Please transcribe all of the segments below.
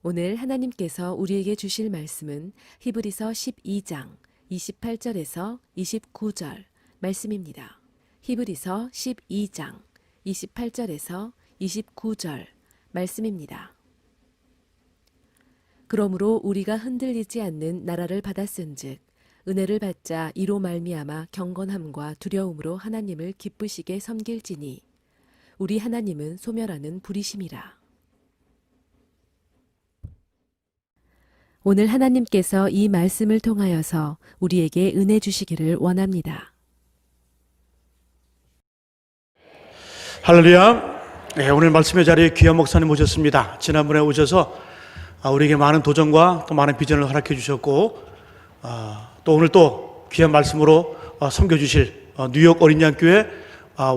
오늘 하나님께서 우리에게 주실 말씀은 히브리서 12장 28절에서 29절 말씀입니다. 히브리서 12장 28절에서 29절 말씀입니다. 그러므로 우리가 흔들리지 않는 나라를 받았은즉 은혜를 받자 이로 말미암아 경건함과 두려움으로 하나님을 기쁘시게 섬길지니 우리 하나님은 소멸하는 불이심이라. 오늘 하나님께서 이 말씀을 통하여서 우리에게 은혜 주시기를 원합니다. 할렐루야. 네, 오늘 말씀의 자리에 귀한 목사님 모셨습니다. 지난번에 오셔서 우리에게 많은 도전과 또 많은 비전을 허락해 주셨고 또 오늘 또 귀한 말씀으로 섬겨주실 뉴욕 어린양교회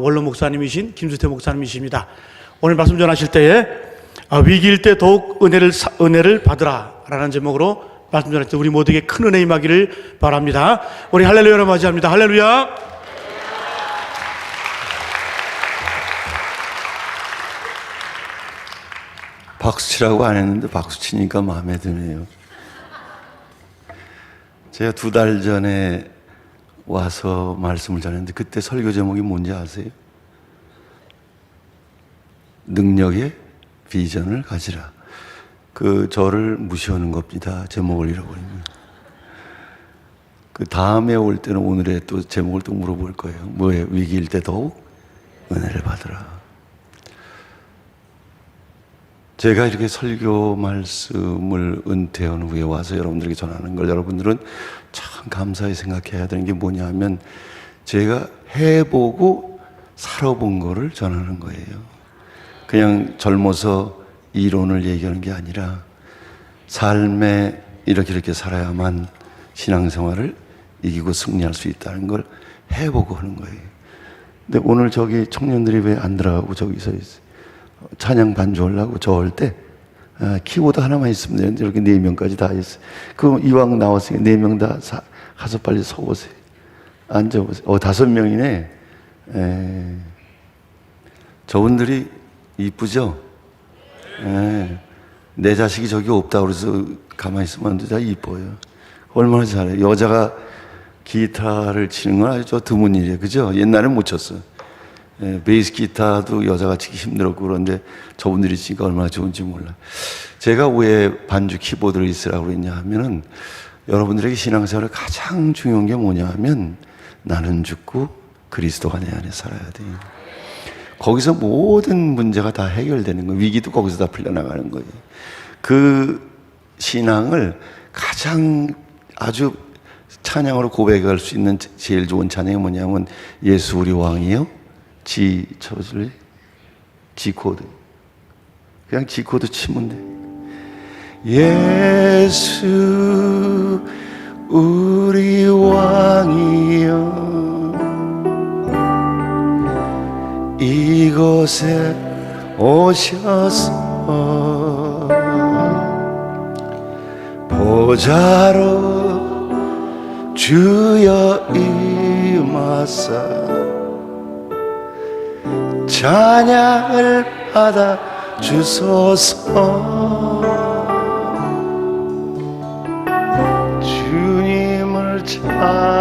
원로 목사님이신 김수태 목사님이십니다. 오늘 말씀 전하실 때에 위기일 때 더욱 은혜를 받으라 라는 제목으로 말씀 전할 때 우리 모두에게 큰 은혜 임하기를 바랍니다. 우리 할렐루야로 맞이합니다. 할렐루야. 박수 치라고 안 했는데 박수 치니까 마음에 드네요. 제가 2달 전에 와서 말씀을 전했는데 그때 설교 제목이 뭔지 아세요? 능력의 비전을 가지라. 저를 무시하는 겁니다. 제목을 잃어버리면. 그 다음에 올 때는 오늘의 또 제목을 또 물어볼 거예요. 뭐예요? 위기일 때 더욱 은혜를 받으라. 제가 이렇게 설교 말씀을 은퇴한 후에 와서 여러분들에게 전하는 걸 여러분들은 참 감사히 생각해야 되는 게 뭐냐면 제가 해보고 살아본 거를 전하는 거예요. 그냥 젊어서 이론을 얘기하는 게 아니라 삶에 이렇게 살아야만 신앙생활을 이기고 승리할 수 있다는 걸 해보고 하는 거예요. 근데 오늘 저기 청년들이 왜 안 들어가고 저기 서 있어요? 찬양 반주하려고 저 할 때 키보드 하나만 있으면 되는데 이렇게 4명까지 다 있어요. 그럼 이왕 나왔으니까 4명 다 가서 빨리 서보세요. 앉아보세요. 5명이네. 저분들이 이쁘죠? 내 자식이 저기 없다고 그래서 가만히 있으면 안 돼. 다 이뻐요. 얼마나 잘해요. 여자가 기타를 치는 건 아주 드문 일이에요. 그죠? 옛날엔 못 쳤어요. 베이스 기타도 여자가 치기 힘들었고 그런데 저분들이 치니까 얼마나 좋은지 몰라요. 제가 왜 반주 키보드를 있으라고 그랬냐 하면은 여러분들에게 신앙생활에 가장 중요한 게 뭐냐 하면 나는 죽고 그리스도가 내 안에 살아야 돼요. 거기서 모든 문제가 다 해결되는 거예요. 위기도 거기서 다 풀려나가는 거예요. 그 신앙을 가장 아주 찬양으로 고백할 수 있는 제일 좋은 찬양이 뭐냐면 예수 우리 왕이요. G 쳐줄래? G 코드. 그냥 G 코드 치면 돼. 예수 우리 왕이여 이곳에 오셔서 보좌로 주여 임하사 찬양을 받아 주소서. 주님을 찬양하오니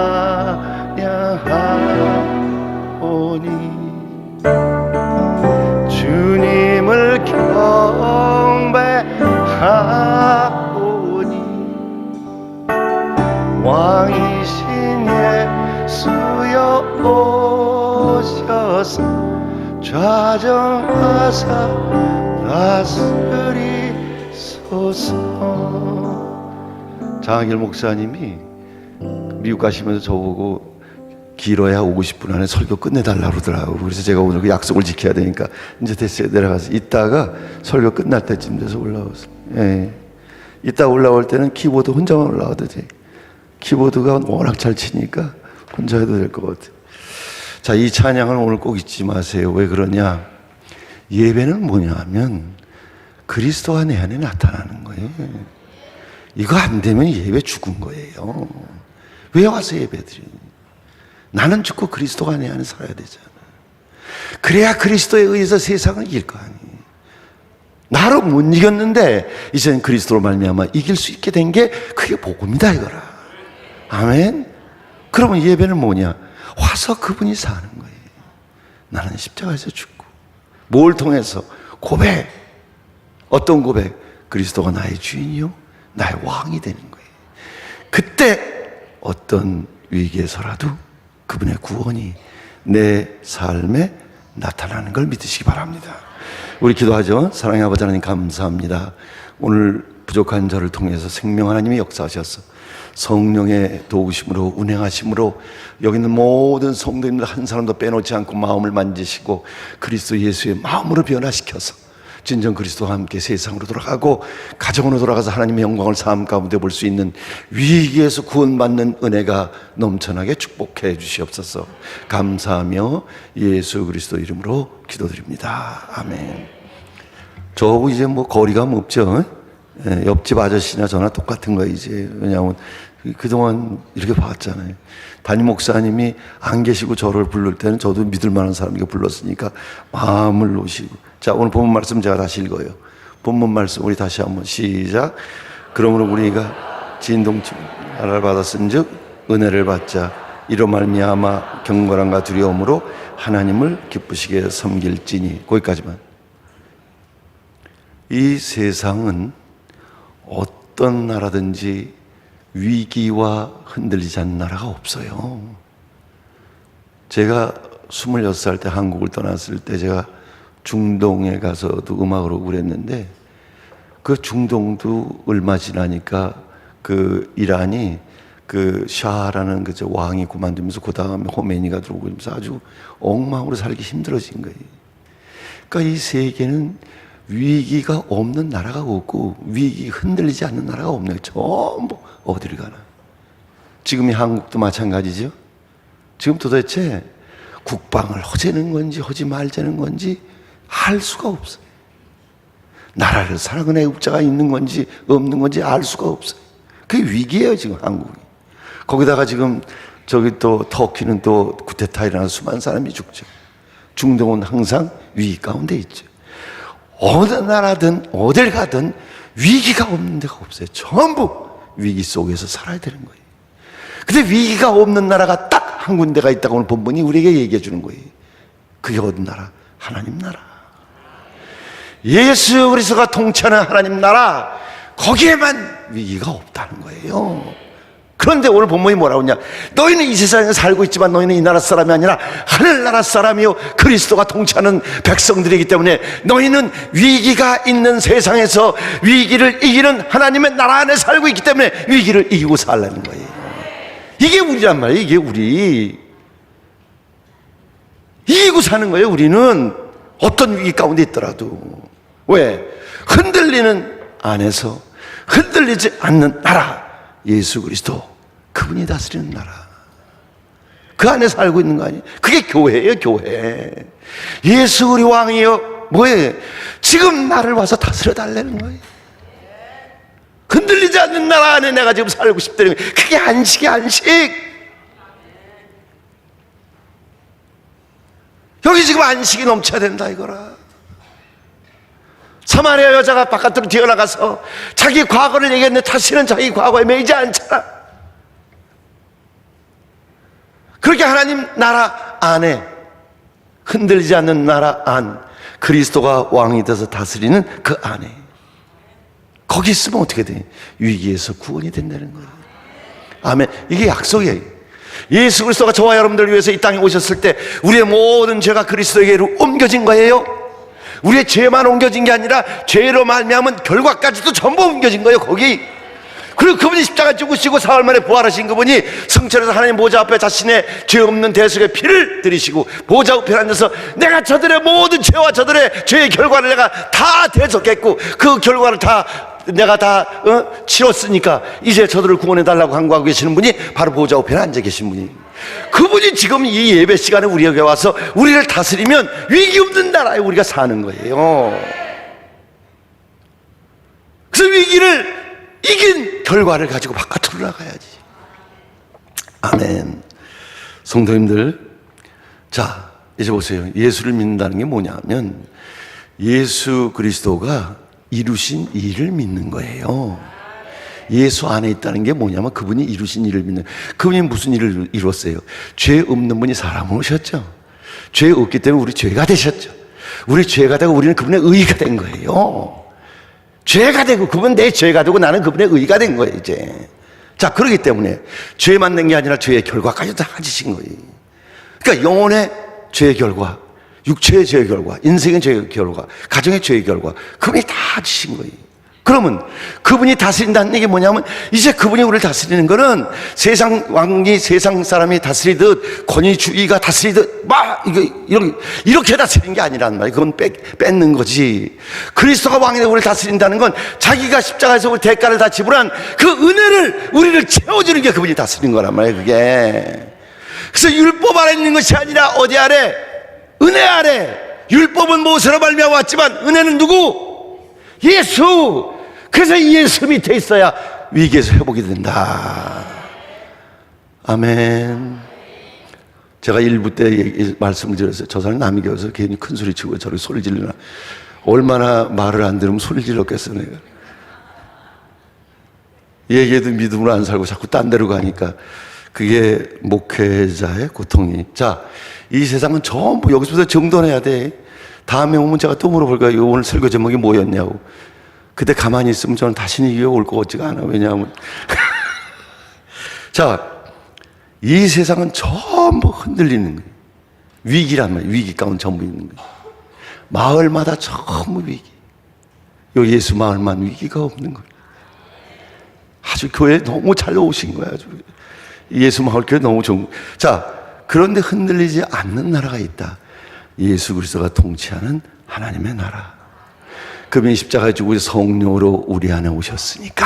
주님을 경배하오니 왕이신 예수여 오셔서 좌정하사 다스리소서. 장학일 목사님이 미국 가시면서 저보고 길어야 50분 안에 설교 끝내달라고 그러더라고요. 그래서 제가 오늘 그 약속을 지켜야 되니까 이제 됐어요. 내려가서 이따가 설교 끝날 때쯤 돼서 올라왔어요. 이따 올라올 때는 키보드 혼자만 올라와도 돼. 키보드가 워낙 잘 치니까 혼자 해도 될 것 같아요. 자, 이 찬양을 오늘 꼭 잊지 마세요. 왜 그러냐? 예배는 뭐냐 하면 그리스도가 내 안에 나타나는 거예요. 이거 안 되면 예배 죽은 거예요. 왜 와서 예배드리니? 나는 죽고 그리스도가 내 안에 살아야 되잖아. 그래야 그리스도에 의해서 세상을 이길 거 아니에요. 나로 못 이겼는데 이제는 그리스도로 말미암아 이길 수 있게 된 게 그게 복음이다 이거라. 아멘. 그러면 예배는 뭐냐? 와서 그분이 사는 거예요. 나는 십자가에서 죽고. 뭘 통해서? 고백. 어떤 고백? 그리스도가 나의 주인이요 나의 왕이 되는 거예요. 그때 어떤 위기에서라도 그분의 구원이 내 삶에 나타나는 걸 믿으시기 바랍니다. 우리 기도하죠. 사랑의 아버지 하나님 감사합니다. 오늘 부족한 저를 통해서 생명 하나님이 역사하셔서 성령의 도우심으로 운행하심으로 여기 있는 모든 성도님들 한 사람도 빼놓지 않고 마음을 만지시고 그리스도 예수의 마음으로 변화시켜서 진정 그리스도와 함께 세상으로 돌아가고 가정으로 돌아가서 하나님의 영광을 삶 가운데 볼 수 있는 위기에서 구원받는 은혜가 넘쳐나게 축복해 주시옵소서. 감사하며 예수 그리스도 이름으로 기도드립니다. 아멘. 저하고 이제 뭐 거리감 없죠. 옆집 아저씨나 저나 똑같은 거예요 이제. 왜냐하면 그동안 이렇게 봤잖아요. 담임 목사님이 안 계시고 저를 부를 때는 저도 믿을 만한 사람에게 불렀으니까 마음을 놓으시고. 자, 오늘 본문 말씀 제가 다시 읽어요. 본문 말씀 우리 다시 한번 시작. 그러므로 우리가 진동치 나라를 받았은즉 은혜를 받자 이로 말미암아 경건함과 두려움으로 하나님을 기쁘시게 섬길지니. 거기까지만. 이 세상은 어떤 나라든지 위기와 흔들리지 않는 나라가 없어요. 제가 26살 때 한국을 떠났을 때 제가 중동에 가서도 음악으로 그랬는데 그 중동도 얼마 지나니까 그 이란이 그 샤라는 그 왕이 그만두면서 그 다음에 호메니가 들어오고 하면서 아주 엉망으로 살기 힘들어진 거예요. 그러니까 이 세계는 위기가 없는 나라가 없고 위기 흔들리지 않는 나라가 없네요. 전부 어디를 가나. 지금 이 한국도 마찬가지죠. 지금 도대체 국방을 허재는 건지 허지 말자는 건지 알 수가 없어요. 나라를 사랑하는 애국자가 있는 건지 없는 건지 알 수가 없어요. 그게 위기예요 지금 한국이. 거기다가 지금 저기 또 터키는 또 쿠데타 일어나서 수많은 사람이 죽죠. 중동은 항상 위기 가운데 있죠. 어느 나라든 어딜 가든 위기가 없는 데가 없어요. 전부 위기 속에서 살아야 되는 거예요. 근데 위기가 없는 나라가 딱 한 군데가 있다고 오늘 본문이 우리에게 얘기해 주는 거예요. 그게 어떤 나라? 하나님 나라. 예수 그리스도가 통치하는 하나님 나라, 거기에만 위기가 없다는 거예요. 그런데 오늘 본문이 뭐라고 하냐? 너희는 이 세상에 살고 있지만 너희는 이 나라 사람이 아니라 하늘나라 사람이요 그리스도가 통치하는 백성들이기 때문에 너희는 위기가 있는 세상에서 위기를 이기는 하나님의 나라 안에 살고 있기 때문에 위기를 이기고 살라는 거예요. 이게 우리란 말이에요. 이게 우리 이기고 사는 거예요. 우리는 어떤 위기 가운데 있더라도. 왜? 흔들리는 안에서 흔들리지 않는 나라, 예수 그리스도, 그분이 다스리는 나라, 그 안에 살고 있는 거 아니에요? 그게 교회예요. 교회. 예수 우리 왕이요 뭐예요? 지금 나를 와서 다스려 달라는 거예요. 흔들리지 않는 나라 안에 내가 지금 살고 싶다는 거예요. 그게 안식이야, 안식. 여기 지금 안식이 넘쳐야 된다 이거라. 사마리아 여자가 바깥으로 뛰어나가서 자기 과거를 얘기했는데 다시는 자기 과거에 매이지 않잖아. 그렇게 하나님 나라 안에 흔들리지 않는 나라 안, 그리스도가 왕이 돼서 다스리는 그 안에, 거기 있으면 어떻게 돼? 위기에서 구원이 된다는 거예요. 아멘. 이게 약속이에요. 예수 그리스도가 저와 여러분들을 위해서 이 땅에 오셨을 때 우리의 모든 죄가 그리스도에게로 옮겨진 거예요. 우리의 죄만 옮겨진 게 아니라 죄로 말미암은 결과까지도 전부 옮겨진 거예요. 거기. 그리고 그분이 십자가 죽으시고 사흘 만에 부활하신 그분이 성천에서 하나님 보좌 앞에 자신의 죄 없는 대속의 피를 들이시고 보좌 우편에 앉아서 내가 저들의 모든 죄와 저들의 죄의 결과를 내가 다 대속했고 그 결과를 다 내가 다 치렀으니까 이제 저들을 구원해 달라고 간구하고 계시는 분이 바로 보좌 우편에 앉아 계신 분이, 그분이 지금 이 예배 시간에 우리에게 와서 우리를 다스리면 위기 없는 나라에 우리가 사는 거예요. 그래서 위기를 이긴 결과를 가지고 바깥으로 나가야지. 아멘. 성도님들, 자 이제 보세요. 예수를 믿는다는 게 뭐냐면 예수 그리스도가 이루신 일을 믿는 거예요. 예수 안에 있다는 게 뭐냐면 그분이 이루신 일을 믿는. 그분이 무슨 일을 이루었어요? 죄 없는 분이 사람을 오셨죠. 죄 없기 때문에 우리 죄가 되셨죠. 우리 죄가 되고 우리는 그분의 의가 된 거예요. 죄가 되고 그분은 내 죄가 되고 나는 그분의 의가 된 거예요 이제. 자, 그렇기 때문에 죄만 낸 게 아니라 죄의 결과까지 다 가지신 거예요. 그러니까 영혼의 죄의 결과, 육체의 죄의 결과, 인생의 죄의 결과, 가정의 죄의 결과, 그분이 다 지신 거예요. 그러면 그분이 다스린다는 얘기 뭐냐면 이제 그분이 우리를 다스리는 거는 세상 왕이 세상 사람이 다스리듯 권위주의가 다스리듯 막 이렇게 다스리는 게 아니란 말이에요. 그건 뺏는 거지. 그리스도가 왕이 되고 우리를 다스린다는 건 자기가 십자가에서 우리 대가를 다 지불한 그 은혜를 우리를 채워주는 게 그분이 다스리는 거란 말이에요. 그게. 그래서 율법 아래 있는 것이 아니라 어디 아래? 은혜 아래. 율법은 무엇으로 말미암아 왔지만 은혜는 누구? 예수. 그래서 예수 밑에 있어야 위기에서 회복이 된다. 아멘. 제가 일부 때 말씀을 드렸어요. 저 사람이 남이 겨워서 괜히 큰 소리 치고 저렇게 소리 지르나. 얼마나 말을 안 들으면 소리 질렀겠어 내가. 얘기해도 믿음으로 안 살고 자꾸 딴 데로 가니까 그게 목회자의 고통이. 자, 이 세상은 전부 여기서부터 정돈해야 돼. 다음에 오면 제가 또 물어볼 거예요. 오늘 설교 제목이 뭐였냐고. 그때 가만히 있으면 저는 다시는 이게 올 것 같지가 않아. 왜냐하면 자, 이 세상은 전부 흔들리는 거예요. 위기란 말이에요. 위기 가운데 전부 있는 거예요. 마을마다 전부 위기. 요 예수 마을만 위기가 없는 거예요. 아주 교회에 너무 잘 오신 거야. 아주 예수 마을 교회 너무 좋은 거예요. 자, 그런데 흔들리지 않는 나라가 있다. 예수 그리스도가 통치하는 하나님의 나라. 그분이 십자가에 죽고 성령으로 우리 안에 오셨으니까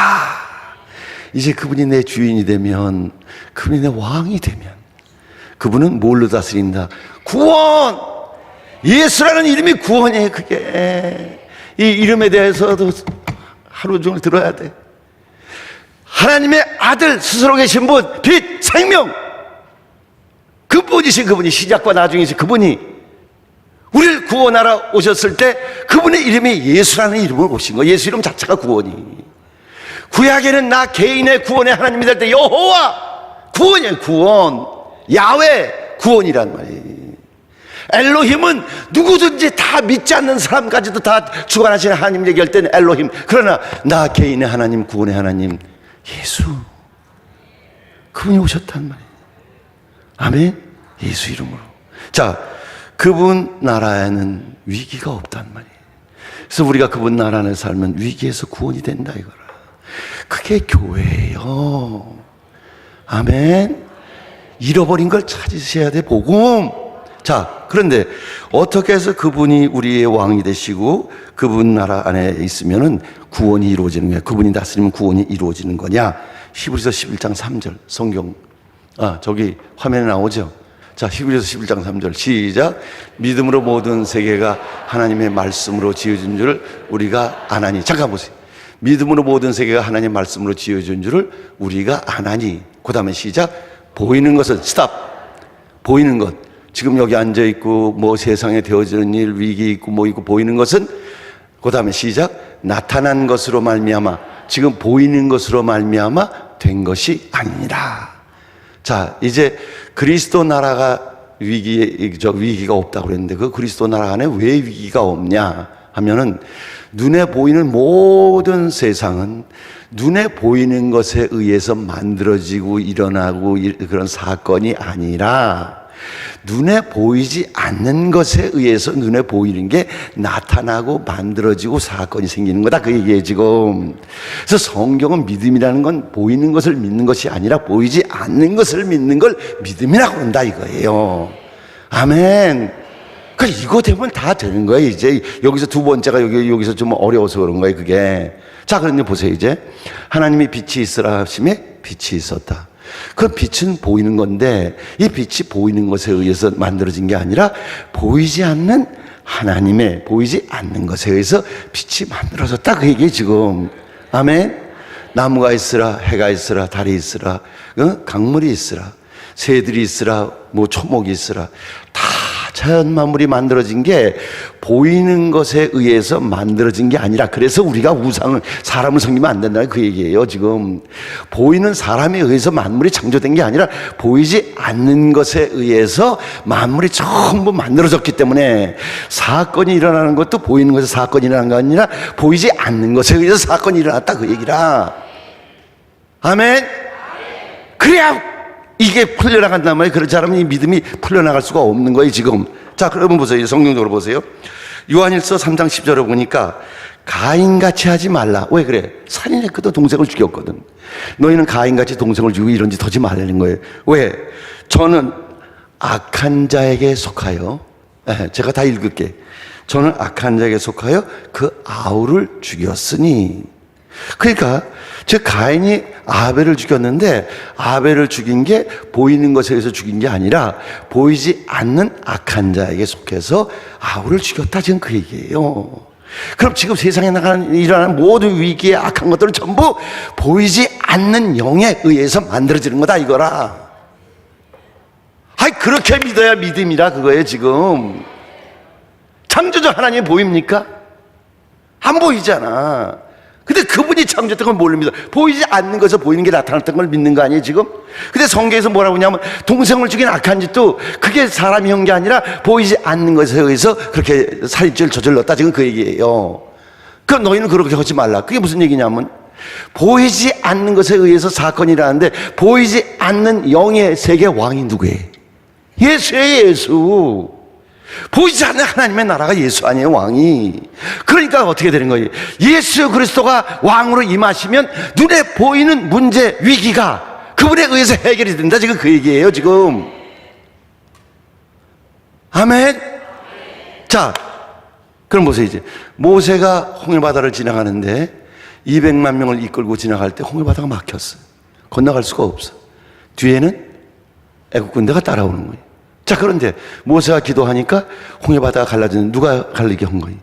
이제 그분이 내 주인이 되면, 그분이 내 왕이 되면, 그분은 뭘로 다스린다? 구원! 예수라는 이름이 구원이에요. 그게 이 이름에 대해서도 하루 종일 들어야 돼. 하나님의 아들 스스로 계신 분, 빛, 생명, 그분이신 그분이 시작과 나중이신 그분이 우리를 구원하러 오셨을 때 그분의 이름이 예수라는 이름으로 오신 거예요. 예수 이름 자체가 구원이. 구약에는 나 개인의 구원의 하나님이 될 때 여호와 구원이에요. 구원. 야훼 구원이란 말이에요. 엘로힘은 누구든지 다 믿지 않는 사람까지도 다 주관하시는 하나님 얘기할 때는 엘로힘. 그러나 나 개인의 하나님, 구원의 하나님 예수, 그분이 오셨단 말이에요. 아멘. 예수 이름으로. 자, 그분 나라에는 위기가 없단 말이에요. 그래서 우리가 그분 나라 안에 살면 위기에서 구원이 된다 이거라. 그게 교회예요. 아멘. 잃어버린 걸 찾으셔야 돼. 복음. 자, 그런데 어떻게 해서 그분이 우리의 왕이 되시고 그분 나라 안에 있으면은 구원이 이루어지는 거야. 그분이 다스리면 구원이 이루어지는 거냐? 히브리서 11장 3절 성경. 저기 화면에 나오죠. 자, 히브리서 11장 3절 시작. 믿음으로 모든 세계가 하나님의 말씀으로 지어진 줄을 우리가 아나니. 잠깐 보세요. 믿음으로 모든 세계가 하나님의 말씀으로 지어진 줄을 우리가 아나니. 그 다음에 시작. 보이는 것은 스탑. 보이는 것. 지금 여기 앉아있고 뭐 세상에 되어지는 일, 위기 있고 뭐 있고 보이는 것은, 그 다음에 시작. 나타난 것으로 말미암아, 지금 보이는 것으로 말미암아 된 것이 아니니라. 자, 이제 그리스도 나라가 위기가 없다고 그랬는데 그 그리스도 나라 안에 왜 위기가 없냐 하면은 눈에 보이는 모든 세상은 눈에 보이는 것에 의해서 만들어지고 일어나고 그런 사건이 아니라 눈에 보이지 않는 것에 의해서 눈에 보이는 게 나타나고 만들어지고 사건이 생기는 거다. 그 얘기예요 지금. 그래서 성경은 믿음이라는 건 보이는 것을 믿는 것이 아니라 보이지 않는 것을 믿는 걸 믿음이라고 한다 이거예요. 아멘. 그러니까 이거 되면 다 되는 거예요. 이제 여기서 두 번째가 여기서 좀 어려워서 그런 거예요 그게. 자, 그런데 보세요. 이제 하나님이 빛이 있으라 하심에 빛이 있었다. 그 빛은 보이는 건데 이 빛이 보이는 것에 의해서 만들어진 게 아니라 보이지 않는 하나님의, 보이지 않는 것에 의해서 빛이 만들어졌다 그 얘기예요 지금. 아멘. 나무가 있으라, 해가 있으라, 달이 있으라, 강물이 있으라, 새들이 있으라, 뭐 초목이 있으라, 다 자연 만물이 만들어진 게 보이는 것에 의해서 만들어진 게 아니라, 그래서 우리가 사람을 섬기면 안 된다는 그 얘기예요. 지금 보이는 사람에 의해서 만물이 창조된 게 아니라 보이지 않는 것에 의해서 만물이 전부 만들어졌기 때문에 사건이 일어나는 것도 보이는 것에 사건이 일어난 게 아니라 보이지 않는 것에 의해서 사건이 일어났다, 그 얘기라. 아멘. 그래야 이게 풀려나간단 말이에요. 그렇지 않으면 이 믿음이 풀려나갈 수가 없는 거예요, 지금. 자, 그러면 보세요. 성경적으로 보세요. 요한일서 3장 10절에 보니까 가인같이 하지 말라. 왜 그래? 살인했거든. 동생을 죽였거든. 너희는 가인같이 동생을 죽이고 이런 짓 하지 말라는 거예요. 왜? 저는 악한 자에게 속하여, 제가 다 읽을게. 저는 악한 자에게 속하여 그 아우를 죽였으니. 그러니까 즉 가인이 아벨을 죽였는데 아벨을 죽인 게 보이는 것에 의해서 죽인 게 아니라 보이지 않는 악한 자에게 속해서 아우를 죽였다, 지금 그 얘기예요. 그럼 지금 세상에 일어나는 모든 위기의 악한 것들은 전부 보이지 않는 영에 의해서 만들어지는 거다, 이거라. 아이, 그렇게 믿어야 믿음이라, 그거예요. 지금 창조주 하나님이 보입니까? 안 보이잖아. 근데 그분이 창조했던 걸 뭘 믿어? 보이지 않는 것에서 보이는 게 나타났던 걸 믿는 거 아니에요, 지금? 근데 성경에서 뭐라고 하냐면 동생을 죽인 악한 짓도 그게 사람이 한 게 아니라 보이지 않는 것에 의해서 그렇게 살인죄를 저질렀다, 지금 그 얘기예요. 그럼 너희는 그렇게 하지 말라. 그게 무슨 얘기냐면 보이지 않는 것에 의해서 사건이 일어나는데 보이지 않는 영의 세계 왕이 누구예요? 예수예요, 예수. 보이지 않는 하나님의 나라가 예수 아니에요, 왕이. 그러니까 어떻게 되는 거예요? 예수 그리스도가 왕으로 임하시면 눈에 보이는 문제, 위기가 그분에 의해서 해결이 된다, 지금 그 얘기예요, 지금. 아멘. 자, 그럼 보세요. 이제 모세가 홍해바다를 지나가는데 200만 명을 이끌고 지나갈 때 홍해바다가 막혔어. 건너갈 수가 없어. 뒤에는 애국 군대가 따라오는 거예요. 자, 그런데 모세가 기도하니까 홍해바다가 갈라지는, 누가 갈리게 한 거예요?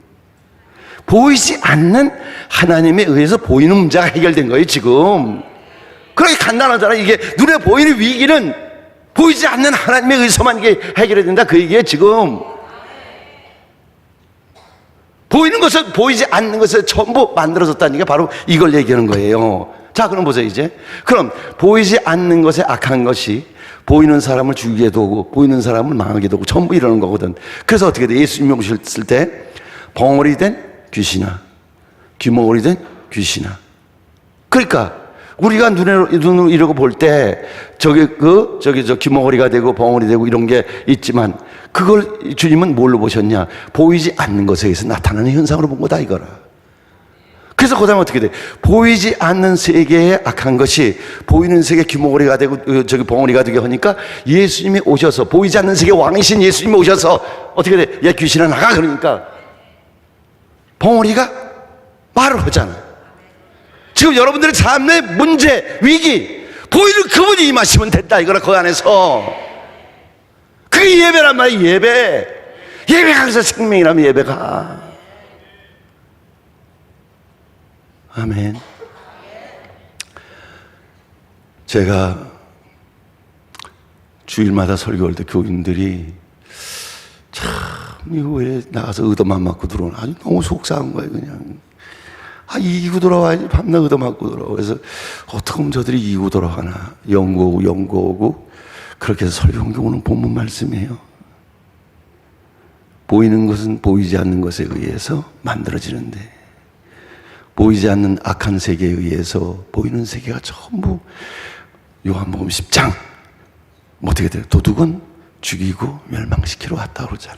보이지 않는 하나님에 의해서 보이는 문제가 해결된 거예요, 지금. 그렇게 간단하잖아. 이게 눈에 보이는 위기는 보이지 않는 하나님에 의해서만 이게 해결이 된다, 그 얘기예요, 지금. 보이는 것은 보이지 않는 것에 전부 만들어졌다는 게 바로 이걸 얘기하는 거예요. 자, 그럼 보세요, 이제. 그럼 보이지 않는 것에 악한 것이 보이는 사람을 죽이게도 하고 보이는 사람을 망하게도 하고 전부 이러는 거거든. 그래서 어떻게 돼? 예수님이 오셨을 때 벙어리 된 귀신아, 귀머거리 된 귀신아. 그러니까 우리가 눈으로 이러고 볼 때 저 귀머거리가 되고 벙어리 되고 이런 게 있지만 그걸 주님은 뭘로 보셨냐? 보이지 않는 것에 의해서 나타나는 현상으로 본 거다, 이거라. 그래서 그 다음에 어떻게 돼? 보이지 않는 세계의 악한 것이 보이는 세계 귀머거리가 되고 벙어리가 되게 하니까 예수님이 오셔서, 보이지 않는 세계 왕이신 예수님이 오셔서 어떻게 돼? 야, 귀신아 나가. 그러니까 벙어리가 말을 하잖아. 지금 여러분들의 삶의 문제, 위기, 보이는 그분이 임하시면 된다, 이거라. 그 안에서 그게 예배란 말이야. 예배가 그래서 생명이라면 예배가. 아멘. 제가 주일마다 설교할 때 교인들이 참 이거 왜 나가서 의도만 맞고 들어오나, 아주 너무 속상한 거예요. 그냥 이기고 돌아와야지, 밤낮 의도 맞고 돌아와. 그래서 어떻게 하면 저들이 이기고 돌아가나, 연구하고 그렇게 해서 설교한 경우는 본문 말씀이에요. 보이는 것은 보이지 않는 것에 의해서 만들어지는데 보이지 않는 악한 세계에 의해서 보이는 세계가 전부, 요한복음 10장 어떻게 돼요? 도둑은 죽이고 멸망시키러 왔다 그러잖아.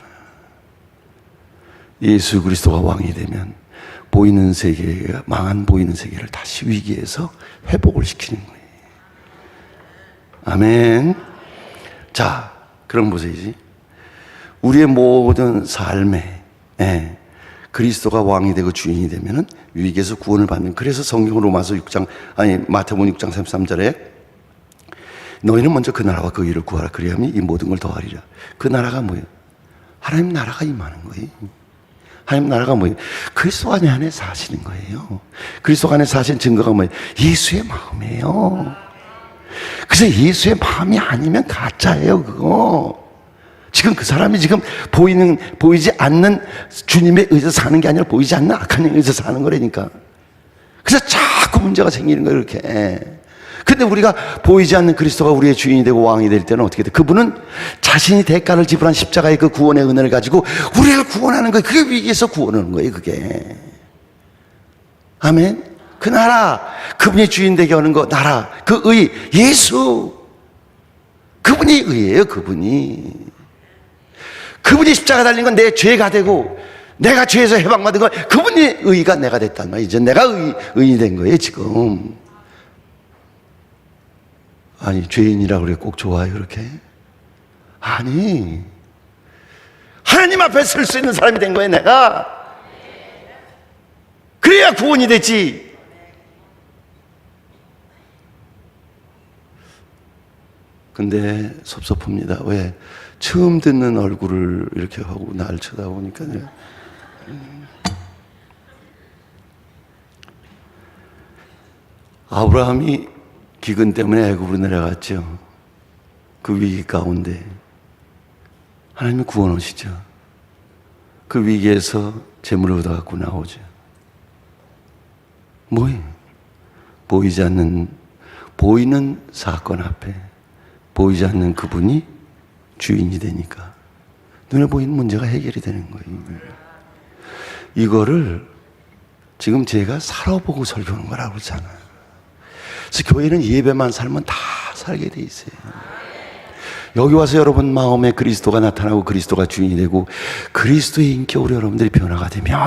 예수 그리스도가 왕이 되면 보이는 세계가, 망한 보이는 세계를 다시 위기에서 회복을 시키는 거예요. 아멘. 자, 그럼 보세요. 우리의 모든 삶에 그리스도가 왕이 되고 주인이 되면은 위기에서 구원을 받는. 그래서 성경 로마서 6장, 마태복음 6장 33절에 너희는 먼저 그 나라와 그 의를 구하라. 그리하면 이 모든 걸 더하리라. 그 나라가 뭐예요? 하나님 나라가 임하는 거예요. 하나님 나라가 뭐예요? 그리스도 안에 사시는 거예요. 그리스도 안에 사신 증거가 뭐예요? 예수의 마음이에요. 그래서 예수의 마음이 아니면 가짜예요, 그거. 지금 그 사람이 지금 보이지 않는 주님에 의해서 사는 게 아니라 보이지 않는 악한 영에 의해서 사는 거라니까. 그래서 자꾸 문제가 생기는 거예요, 이렇게. 근데 우리가 보이지 않는 그리스도가 우리의 주인이 되고 왕이 될 때는 어떻게 돼? 그분은 자신이 대가를 지불한 십자가의 그 구원의 은혜를 가지고 우리를 구원하는 거예요. 그게 위기에서 구원하는 거예요, 그게. 아멘. 그 나라, 그분이 주인 되게 하는 거, 나라, 그 의, 예수. 그분이 의예요, 그분이. 그분이 십자가 달린 건 내 죄가 되고, 내가 죄에서 해방받은 건 그분이 의가 내가 됐단 말이에요. 이제 내가 의인이 된 거예요, 지금. 아니, 죄인이라고 그래 꼭 좋아요, 그렇게? 아니, 하나님 앞에 설 수 있는 사람이 된 거예요, 내가. 그래야 구원이 되지. 근데 섭섭합니다. 왜? 처음 듣는 얼굴을 이렇게 하고 날 쳐다보니까요. 아브라함이 기근 때문에 애굽으로 내려갔죠. 그 위기 가운데 하나님이 구원하시죠. 그 위기에서 재물을 얻어갖고 나오죠. 뭐예요? 보이지 않는, 보이는 사건 앞에 보이지 않는 그분이 주인이 되니까 눈에 보이는 문제가 해결이 되는 거예요. 이거를 지금 제가 살아보고 설교하는 거라고 그러잖아요. 그래서 교회는 예배만 살면 다 살게 돼 있어요. 여기 와서 여러분 마음에 그리스도가 나타나고 그리스도가 주인이 되고 그리스도의 인격으로 여러분들이 변화가 되면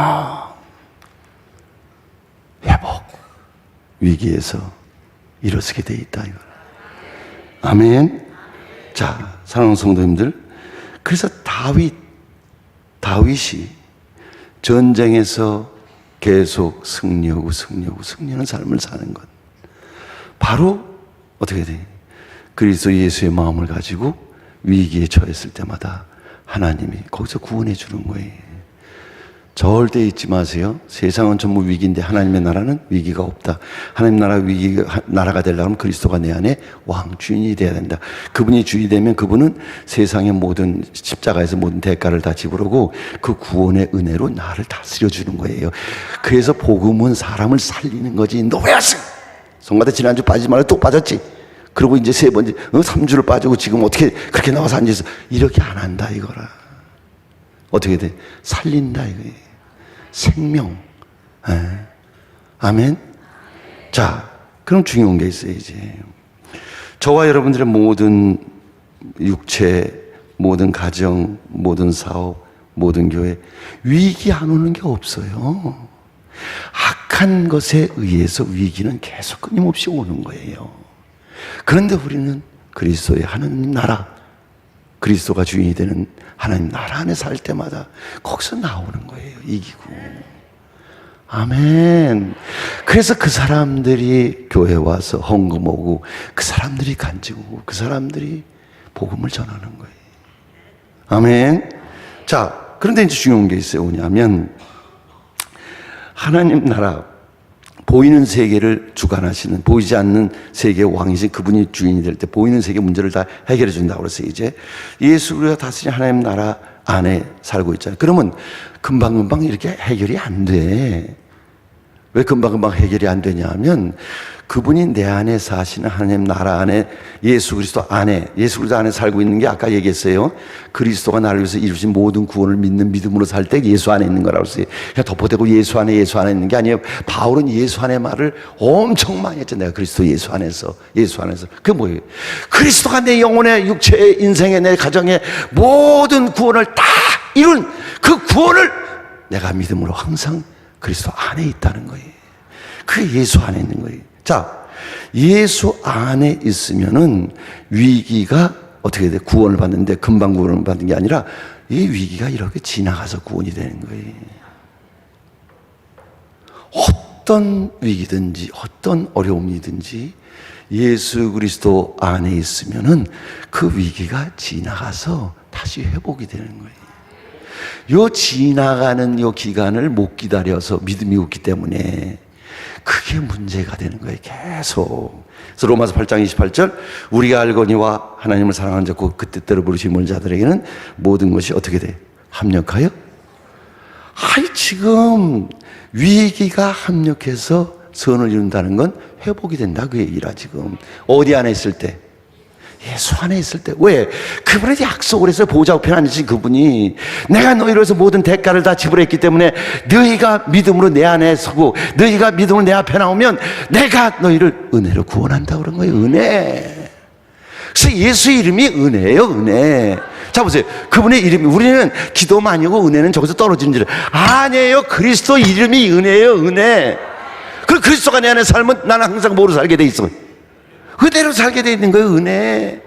회복, 위기에서 일어서게 돼 있다 이거. 아멘. 자, 사랑하는 성도님들, 그래서 다윗이 전쟁에서 계속 승리하는 삶을 사는 것, 바로 어떻게 돼? 그리스도 예수의 마음을 가지고 위기에 처했을 때마다 하나님이 거기서 구원해 주는 거예요. 절대 잊지 마세요. 세상은 전부 위기인데 하나님의 나라는 위기가 없다. 하나님 나라 나라가 되려면 그리스도가 내 안에 왕, 주인이 돼야 된다. 그분이 주인이 되면 그분은 세상의 모든 십자가에서 모든 대가를 다 지불하고 그 구원의 은혜로 나를 다스려 주는 거예요. 그래서 복음은 사람을 살리는 거지. 노예스! 성가대 지난주 빠지지 말고 또 빠졌지. 그리고 이제 세 번째, 3주를 빠지고 지금 어떻게 그렇게 나와서 앉아있어. 이렇게 안 한다 이거라. 어떻게 돼? 살린다 이거예요. 생명. 예. 아멘. 자, 그럼 중요한 게 있어요 이제. 저와 여러분들의 모든 육체, 모든 가정, 모든 사업, 모든 교회 위기 안 오는 게 없어요. 악한 것에 의해서 위기는 계속 끊임없이 오는 거예요. 그런데 우리는 그리스도의 하나님 나라, 그리스도가 주인이 되는 하나님 나라 안에 살 때마다 거기서 나오는 거예요. 이기고. 아멘. 그래서 그 사람들이 교회 와서 헌금 오고 그 사람들이 간증 오고 그 사람들이 복음을 전하는 거예요. 아멘. 자, 그런데 이제 중요한 게 있어요. 뭐냐면 하나님 나라, 보이는 세계를 주관하시는, 보이지 않는 세계의 왕이신 그분이 주인이 될 때 보이는 세계 문제를 다 해결해 준다고 그랬어요. 이제 예수 그리스도가 다스리는 하나님 나라 안에 살고 있잖아요. 그러면 금방금방 이렇게 해결이 안 돼. 왜 금방금방 해결이 안 되냐 하면 그분이 내 안에 사시는 하나님 나라 안에 예수 그리스도 안에 살고 있는 게 아까 얘기했어요. 그리스도가 나를 위해서 이루신 모든 구원을 믿는 믿음으로 살 때 예수 안에 있는 거라고 했어요. 그냥 덮어대고 예수 안에 있는 게 아니에요. 바울은 예수 안에 말을 엄청 많이 했죠. 내가 그리스도 예수 안에서. 그게 뭐예요? 그리스도가 내 영혼의 육체의 인생의 내 가정의 모든 구원을 다 이룬 그 구원을 내가 믿음으로 항상 그리스도 안에 있다는 거예요. 그게 예수 안에 있는 거예요. 자, 예수 안에 있으면은 위기가 어떻게 돼? 구원을 받는데 금방 구원을 받는 게 아니라 이 위기가 이렇게 지나가서 구원이 되는 거예요. 어떤 위기든지 어떤 어려움이든지 예수 그리스도 안에 있으면은 그 위기가 지나가서 다시 회복이 되는 거예요. 요 지나가는 요 기간을 못 기다려서 믿음이 없기 때문에 그게 문제가 되는 거예요, 계속. 그래서 로마서 8장 28절, 우리가 알거니와 하나님을 사랑하는 자, 그 뜻대로 부르심을 자들에게는 모든 것이 어떻게 돼? 합력하여? 아이, 지금 위기가 합력해서 선을 이룬다는 건 회복이 된다, 그 얘기라. 지금 어디 안에 있을 때? 예수 안에 있을 때. 왜? 그분이 약속을 했어요. 보좌 우편에 앉으신 그분이, 내가 너희를 위해서 모든 대가를 다 지불했기 때문에 너희가 믿음으로 내 안에 서고 너희가 믿음으로 내 앞에 나오면 내가 너희를 은혜로 구원한다 그런 거예요. 은혜. 그래서 예수 이름이 은혜예요, 은혜. 자, 보세요. 그분의 이름이, 우리는 기도 많이 하고 은혜는 저기서 떨어지는 줄 아니에요. 그리스도 이름이 은혜예요, 은혜. 그리고 그리스도가 내 안에 살면 나는 항상 뭐로 살게 돼 있어? 그대로 살게 돼 있는 거예요, 은혜.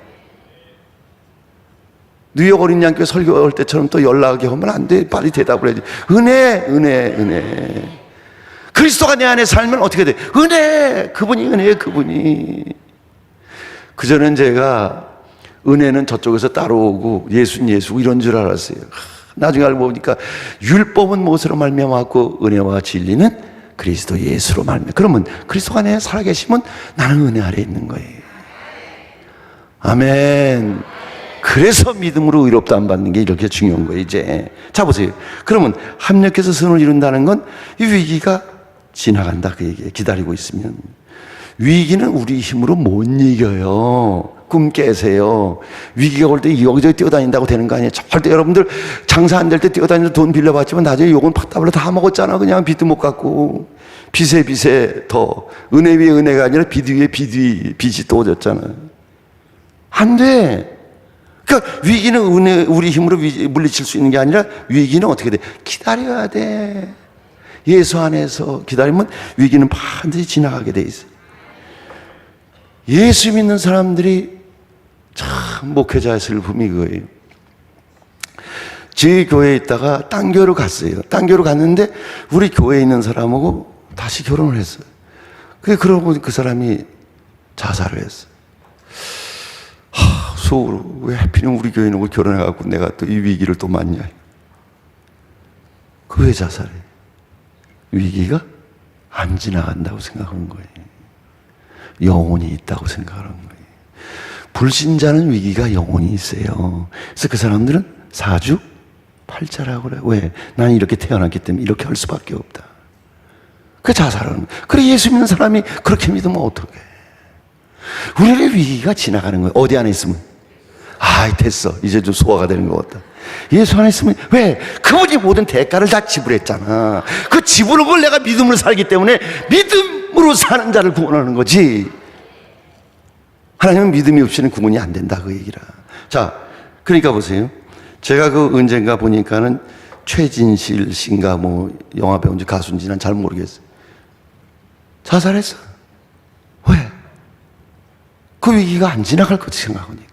뉴욕 어린 양교회 설교할 때처럼 또 연락이 오면 안 돼. 빨리 대답을 해야지. 은혜, 은혜, 은혜. 그리스도가 내 안에 살면 어떻게 돼? 은혜. 그분이 은혜예요, 그분이. 그전엔 제가 은혜는 저쪽에서 따라오고 예수는 예수고 이런 줄 알았어요. 나중에 알고 보니까 율법은 무엇으로 말미암았고 은혜와 진리는 그리스도 예수로 말미암아. 그러면 그리스도가 내 살아계시면 나는 은혜 아래 있는 거예요. 아멘. 그래서 믿음으로 의롭다함 받는 게 이렇게 중요한 거예요, 이제. 자, 보세요. 그러면 합력해서 선을 이룬다는 건 이 위기가 지나간다, 그 얘기예요. 기다리고 있으면. 위기는 우리 힘으로 못 이겨요. 꿈 깨세요. 위기가 올 때 여기저기 뛰어다닌다고 되는 거 아니에요. 절대. 여러분들 장사 안 될 때 뛰어다니면서 돈 빌려봤지만 나중에 요건 팍답으로 다 먹었잖아. 그냥 빚도 못 갚고. 빚에 빚에 더. 은혜 위에 은혜가 아니라 빚 위에 빚이 또 오졌잖아. 안 돼. 그러니까 위기는 우리 힘으로 물리칠 수 있는 게 아니라 위기는 어떻게 돼? 기다려야 돼. 예수 안에서 기다리면 위기는 반드시 지나가게 돼 있어요. 예수 믿는 사람들이 참 목회자의 슬픔이 그거예요. 저희 교회에 있다가 딴 교회로 갔어요. 딴 교회로 갔는데 우리 교회에 있는 사람하고 다시 결혼을 했어요. 그러고 보니 그 사람이 자살을 했어요. 속으로 왜 하필이면 우리 교회 있는 걸 결혼해갖고 내가 또 이 위기를 또 맞냐. 그 왜 자살해? 위기가 안 지나간다고 생각하는 거예요. 영혼이 있다고 생각하는 거예요. 불신자는 위기가 영혼이 있어요. 그래서 그 사람들은 사주팔자라고 그래요. 왜? 나는 이렇게 태어났기 때문에 이렇게 할 수밖에 없다. 그 자살하는 거예요. 그래, 예수 믿는 사람이 그렇게 믿으면 어떡해. 우리의 위기가 지나가는 거예요. 어디 안에 있으면? 아, 됐어. 이제 좀 소화가 되는 것 같다. 예수 안에 있으면, 왜? 그분이 모든 대가를 다 지불했잖아. 그 지불한 걸 내가 믿음으로 살기 때문에 믿음으로 사는 자를 구원하는 거지. 하나님은 믿음이 없이는 구원이 안 된다, 그 얘기라. 자, 그러니까 보세요. 제가 그 언젠가 보니까는 최진실 씨인가 뭐 영화 배우인지 가수인지 난 잘 모르겠어요. 자살했어. 왜? 그 위기가 안 지나갈 것 생각하니까.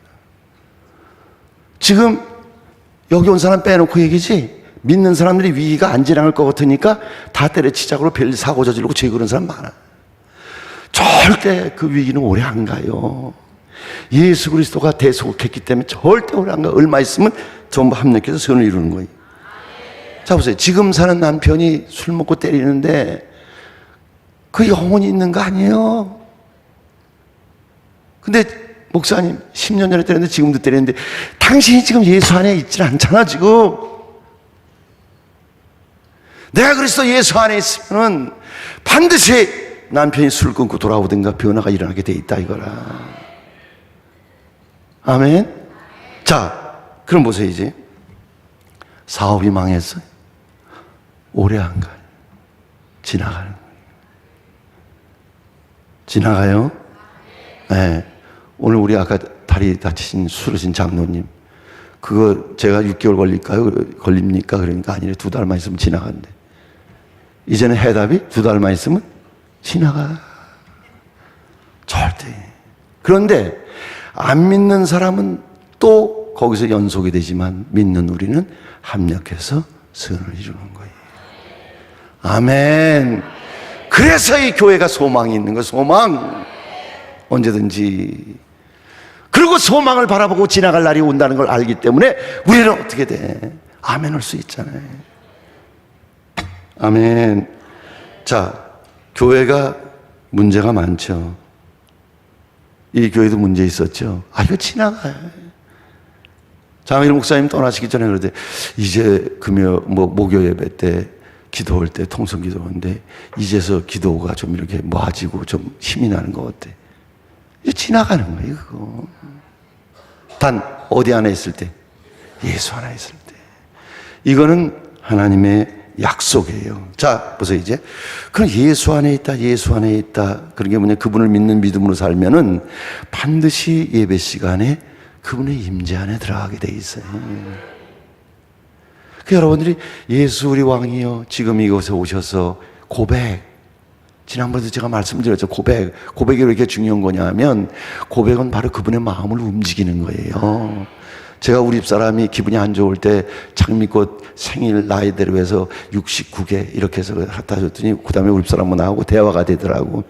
지금 여기 온 사람 빼놓고 얘기지, 믿는 사람들이 위기가 안 지나갈 것 같으니까 다 때려치자고로 별 사고 저지르고 죄 그런 사람 많아. 절대 그 위기는 오래 안 가요. 예수 그리스도가 대속했기 때문에 절대 오래 안 가요. 얼마 있으면 전부 합력해서 선을 이루는 거예요. 자, 보세요. 지금 사는 남편이 술 먹고 때리는데 그 영혼이 있는 거 아니에요? 근데 목사님 10년 전에 때렸는데 지금도 때리는데 당신이 지금 예수 안에 있질 않잖아. 지금 내가 그리스도 예수 안에 있으면 반드시 남편이 술 끊고 돌아오든가 변화가 일어나게 돼 있다 이거라. 아멘. 자, 그럼 보세요. 이제 사업이 망했어요. 오래 안 가요. 지나가는 거예요. 지나가요. 네. 오늘 우리 아까 다리 다치신 수르신 장로님, 그거 제가 6개월 걸립니까? 그러니까 아니래. 2달만 있으면 지나간대. 이제는 해답이 2달만 있으면 지나가. 절대. 그런데 안 믿는 사람은 또 거기서 연속이 되지만 믿는 우리는 합력해서 선을 이루는 거예요. 아멘. 그래서 이 교회가 소망이 있는 거예요. 소망. 언제든지. 그리고 소망을 바라보고 지나갈 날이 온다는 걸 알기 때문에 우리는 어떻게 돼? 아멘 할 수 있잖아요. 아멘. 자, 교회가 문제가 많죠. 이 교회도 문제 있었죠. 이거 지나가요. 장일 목사님 떠나시기 전에 그러대, 이제 목요 예배 때 기도할 때 통성 기도하는데 이제서 기도가 좀 이렇게 모아지고 좀 힘이 나는 것 같아. 이제 지나가는 거예요, 그거. 단 어디 안에 있을 때? 예수 안에 있을 때. 이거는 하나님의 약속이에요. 자, 보세요, 이제. 그럼 예수 안에 있다, 예수 안에 있다. 그런 게 뭐냐, 그분을 믿는 믿음으로 살면은 반드시 예배 시간에 그분의 임재 안에 들어가게 돼 있어요. 그 여러분들이 예수 우리 왕이요, 지금 이곳에 오셔서 고백. 지난번에도 제가 말씀드렸죠. 고백이 왜 이렇게 중요한 거냐 하면, 고백은 바로 그분의 마음을 움직이는 거예요. 제가 우리 집사람이 기분이 안 좋을 때 장미꽃 생일 나이대로 해서 69개 이렇게 해서 갖다 줬더니 그 다음에 우리 집사람은 나하고 대화가 되더라고.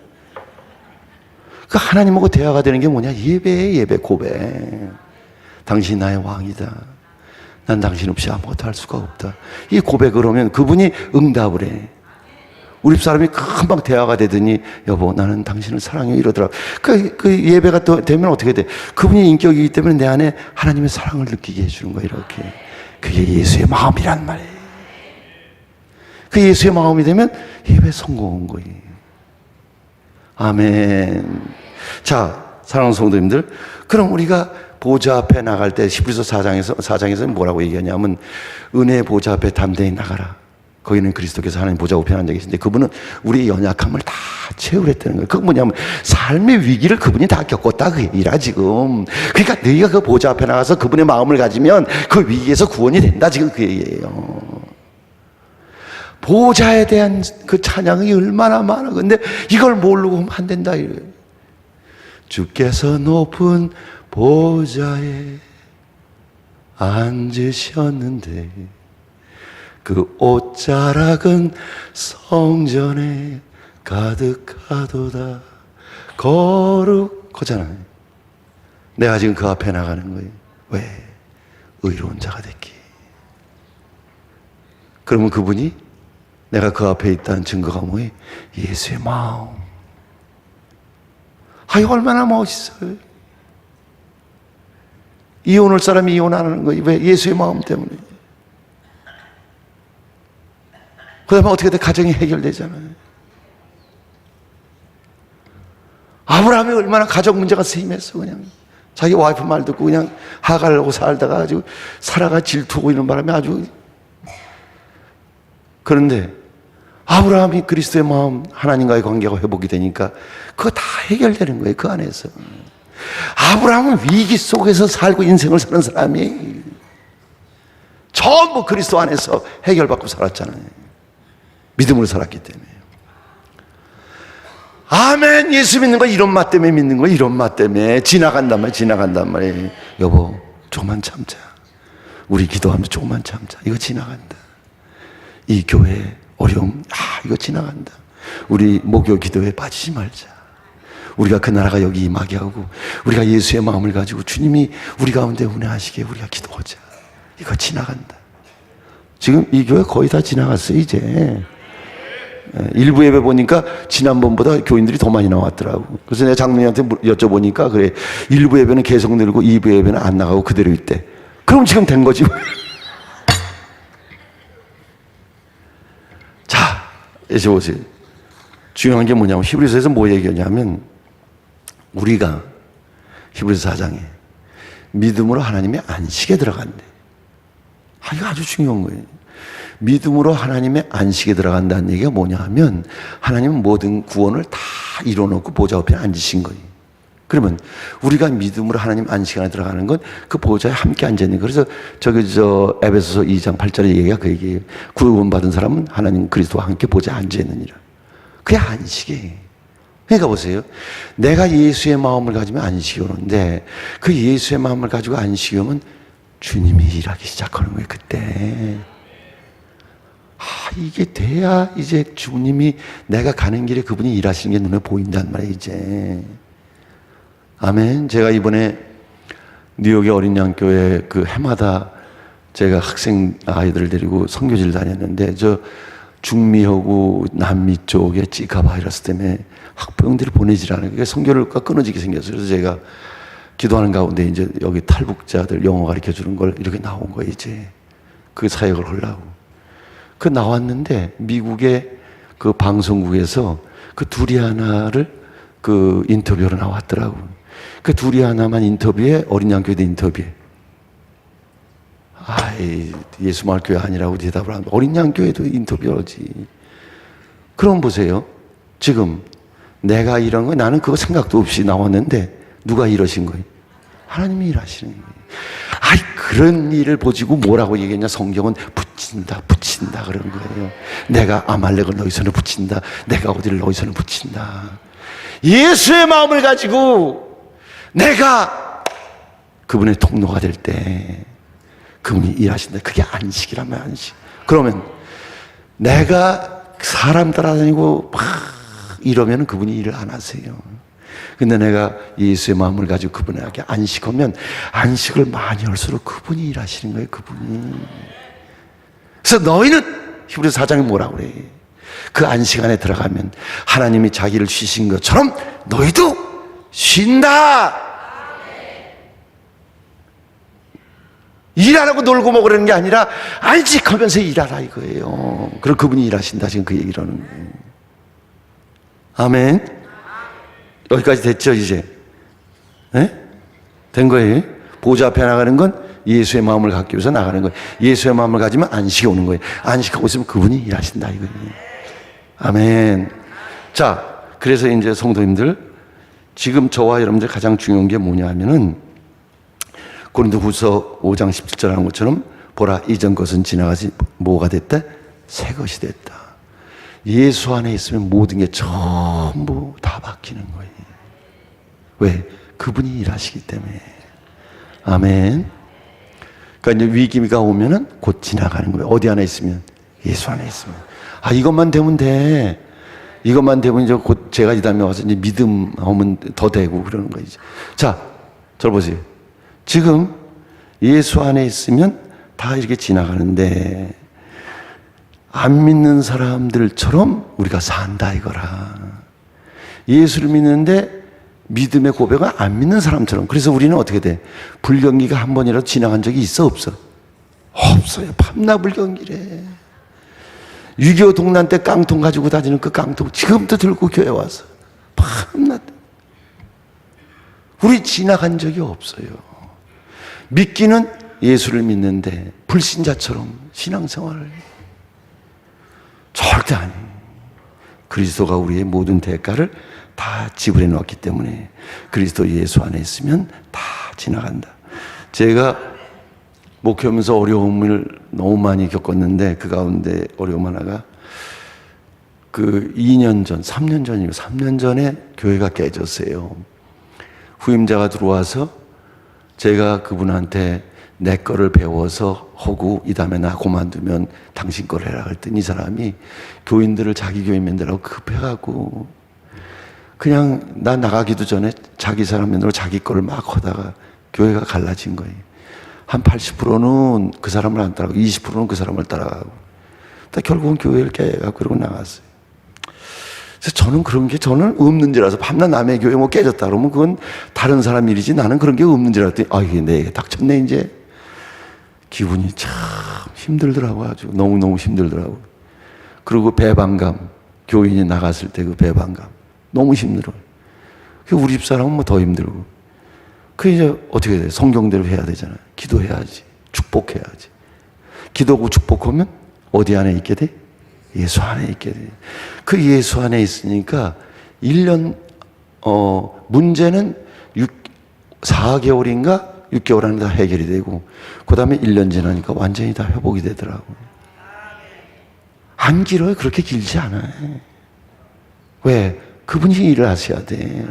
그 하나님하고 대화가 되는 게 뭐냐? 예배에 예배 고백. 당신이 나의 왕이다. 난 당신 없이 아무것도 할 수가 없다. 이 고백을 하면 그분이 응답을 해. 우리 집사람이 금방 대화가 되더니, 여보, 나는 당신을 사랑해, 이러더라고. 그 예배가 또 되면 어떻게 돼? 그분이 인격이기 때문에 내 안에 하나님의 사랑을 느끼게 해주는 거야, 이렇게. 그게 예수의 마음이란 말이에요. 그 예수의 마음이 되면 예배 성공한 거예요. 아멘. 자, 사랑하는 성도님들, 그럼 우리가 보좌 앞에 나갈 때 히브리서 4장에서 뭐라고 얘기하냐면, 은혜의 보좌 앞에 담대히 나가라. 거기는 그리스도께서 하나님 보좌 우편에 앉아 계신데, 그분은 우리의 연약함을 다 채우랬다는 거예요. 그건 뭐냐면 삶의 위기를 그분이 다 겪었다, 그 얘기라 지금. 그러니까 너희가 그 보좌 앞에 나가서 그분의 마음을 가지면 그 위기에서 구원이 된다, 지금 그 얘기예요. 보좌에 대한 그 찬양이 얼마나 많아. 근데 이걸 모르고 하면 안 된다, 이래요. 주께서 높은 보좌에 앉으셨는데 그 옷자락은 성전에 가득하도다. 거룩하잖아요. 내가 지금 그 앞에 나가는 거예요. 왜? 의로운 자가 됐기. 그러면 그분이 내가 그 앞에 있다는 증거가 뭐예요? 예수의 마음. 이거 얼마나 멋있어요. 이혼할 사람이 이혼 안 하는 거예요. 왜? 예수의 마음 때문에. 그 다음에 어떻게 돼? 가정이 해결되잖아요. 아브라함이 얼마나 가정 문제가 심했어. 그냥 자기 와이프 말 듣고 그냥 하갈하고 살다가 아주 사라가 질투하고 이런 바람에 아주. 그런데 아브라함이 그리스도의 마음, 하나님과의 관계가 회복이 되니까 그거 다 해결되는 거예요, 그 안에서. 아브라함은 위기 속에서 살고 인생을 사는 사람이 전부 그리스도 안에서 해결받고 살았잖아요. 믿음으로 살았기 때문에. 아멘. 예수 믿는 거 이런 맛 때문에 믿는 거, 이런 맛 때문에. 지나간단 말이에요. 여보, 조금만 참자. 우리 기도하면서 조금만 참자. 이거 지나간다. 이 교회 어려움, 이거 지나간다. 우리 목요 기도에 빠지지 말자. 우리가 그 나라가 여기 임하게 하고, 우리가 예수의 마음을 가지고 주님이 우리 가운데 운행하시게 우리가 기도하자. 이거 지나간다. 지금 이 교회 거의 다 지나갔어요, 이제. 일부 예배 보니까 지난번보다 교인들이 더 많이 나왔더라고. 그래서 내가 장로님한테 여쭤보니까, 그래, 일부 예배는 계속 늘고 2부 예배는 안 나가고 그대로 있대. 그럼 지금 된 거지. 자, 이제 보세요. 중요한 게 뭐냐면, 히브리서에서 뭐 얘기하냐면, 우리가 히브리서 4장에 믿음으로 하나님의 안식에 들어간대. 이거 아주 중요한 거예요. 믿음으로 하나님의 안식에 들어간다는 얘기가 뭐냐 하면, 하나님은 모든 구원을 다 이뤄놓고 보좌 옆에 앉으신 거예요. 그러면 우리가 믿음으로 하나님 안식 안에 들어가는 건 그 보좌에 함께 앉아있는 거예요. 그래서 에베소서 2장 8절의 얘기가 그 얘기예요. 구원받은 사람은 하나님 그리스도와 함께 보좌에 앉아있느니라. 그게 안식이에요. 그러니까 보세요. 내가 예수의 마음을 가지면 안식이 오는데, 그 예수의 마음을 가지고 안식이 오면 주님이 일하기 시작하는 거예요, 그때. 이게 돼야 이제 주님이, 내가 가는 길에 그분이 일하시는 게 눈에 보인단 말이에요, 이제. 아멘. 제가 이번에 뉴욕의 어린 양교회 그 해마다 제가 학생 아이들을 데리고 선교지를 다녔는데, 중미하고 남미 쪽에 지카 바이러스 때문에 학부형들이 보내질 않아요. 그게 성교를과 끊어지게 생겼어요. 그래서 제가 기도하는 가운데 이제 여기 탈북자들 영어 가르쳐 주는 걸 이렇게 나온 거예요, 이제. 그 사역을 하려고. 그 나왔는데 미국의 그 방송국에서 그 둘이 하나를 그 인터뷰로 나왔더라고. 그 둘이 하나만 인터뷰에 어린 양교회도 인터뷰에. 아이, 예수마을 교회 아니라고 대답을 합니다. 어린 양교회도 인터뷰하지. 그럼 보세요. 지금 내가 이런 거 나는 그거 생각도 없이 나왔는데 누가 이러신 거예요? 하나님이 일하시는 거예요. 아이, 그런 일을 보지고 뭐라고 얘기했냐? 성경은 붙인다 그런 거예요. 내가 아말렉을 너희 손에 붙인다. 내가 어디를 너희 손에 붙인다. 예수의 마음을 가지고 내가 그분의 통로가 될 때 그분이 일하신다. 그게 안식이라면 안식. 그러면 내가 사람 따라다니고 막 이러면 그분이 일을 안 하세요. 근데 내가 예수의 마음을 가지고 그분에게 안식하면 안식을 많이 할수록 그분이 일하시는 거예요, 그분이. 그래서 너희는 히브리서 4장에 뭐라고 그래? 그 안식 안에 들어가면 하나님이 자기를 쉬신 것처럼 너희도 쉰다. 일하라고 놀고 먹으라는 게 아니라 안식하면서 일하라 이거예요. 그럼 그분이 일하신다. 지금 그 얘기를 하는 거예요. 아멘. 여기까지 됐죠, 이제? 네? 된 거예요. 보좌 앞에 나가는 건 예수의 마음을 갖기 위해서 나가는 거예요. 예수의 마음을 가지면 안식이 오는 거예요. 안식하고 있으면 그분이 일하신다 이거예요. 아멘. 자, 그래서 이제 성도님들, 지금 저와 여러분들 가장 중요한 게 뭐냐 하면은 고린도후서 5장 17절 하는 것처럼 보라, 이전 것은 지나가지 뭐가 됐다? 새 것이 됐다. 예수 안에 있으면 모든 게 전부 다 바뀌는 거예요. 왜? 그분이 일하시기 때문에. 아멘. 그러니까 이제 위기가 오면은 곧 지나가는 거예요. 어디 안에 있으면? 예수 안에 있으면. 아, 이것만 되면 돼. 이것만 되면 이제 곧 제가 이 다음에 와서 이제 믿음 하면 더 되고 그러는 거죠. 자, 저를 보세요. 지금 예수 안에 있으면 다 이렇게 지나가는데 안 믿는 사람들처럼 우리가 산다 이거라. 예수를 믿는데 믿음의 고백은 안 믿는 사람처럼. 그래서 우리는 어떻게 돼? 불경기가 한 번이라도 지나간 적이 있어 없어? 없어요. 밤낮 불경기래. 6.25 동란 때 깡통 가지고 다니는 그 깡통 지금도 들고 교회 와서 밤낮. 우리 지나간 적이 없어요. 믿기는 예수를 믿는데 불신자처럼 신앙생활을 절대 아니에요. 그리스도가 우리의 모든 대가를 다 지불해 놓았기 때문에 그리스도 예수 안에 있으면 다 지나간다. 제가 목회하면서 어려움을 너무 많이 겪었는데 그 가운데 어려움 하나가 그 2년 전, 3년 전이고 3년 전에 교회가 깨졌어요. 후임자가 들어와서 제가 그분한테 내 거를 배워서 하고 이 다음에 나 그만두면 당신 걸 해라 그랬더니 이 사람이 교인들을 자기 교회 만들라고 급해가고 그냥 나 나가기도 전에 자기 사람 만들고 자기 거를 막 하다가 교회가 갈라진 거예요. 한 80%는 그 사람을 안 따라가고 20%는 그 사람을 따라가고 결국은 교회를 깨갖고 그러고 나갔어요. 그래서 저는 그런 게 저는 없는 줄 알아서 밤낮 남의 교회 뭐 깨졌다 그러면 그건 다른 사람 일이지 나는 그런 게 없는 줄 알았더니 아 이게 내게 닥쳤네 이제. 기분이 참 힘들더라고 아주 너무너무 힘들더라고. 그리고 배반감 교인이 나갔을 때 그 배반감 너무 힘들어요. 우리 집사람은 뭐 더 힘들고. 그 이제 어떻게 돼? 성경대로 해야 되잖아요. 기도해야지. 축복해야지. 기도하고 축복하면 어디 안에 있게 돼? 예수 안에 있게 돼. 그 예수 안에 있으니까 1년 문제는 4개월인가 6개월 안에 다 해결이 되고 그 다음에 1년 지나니까 완전히 다 회복이 되더라고요. 안 길어요. 그렇게 길지 않아요. 왜? 그분이 일을 하셔야 돼.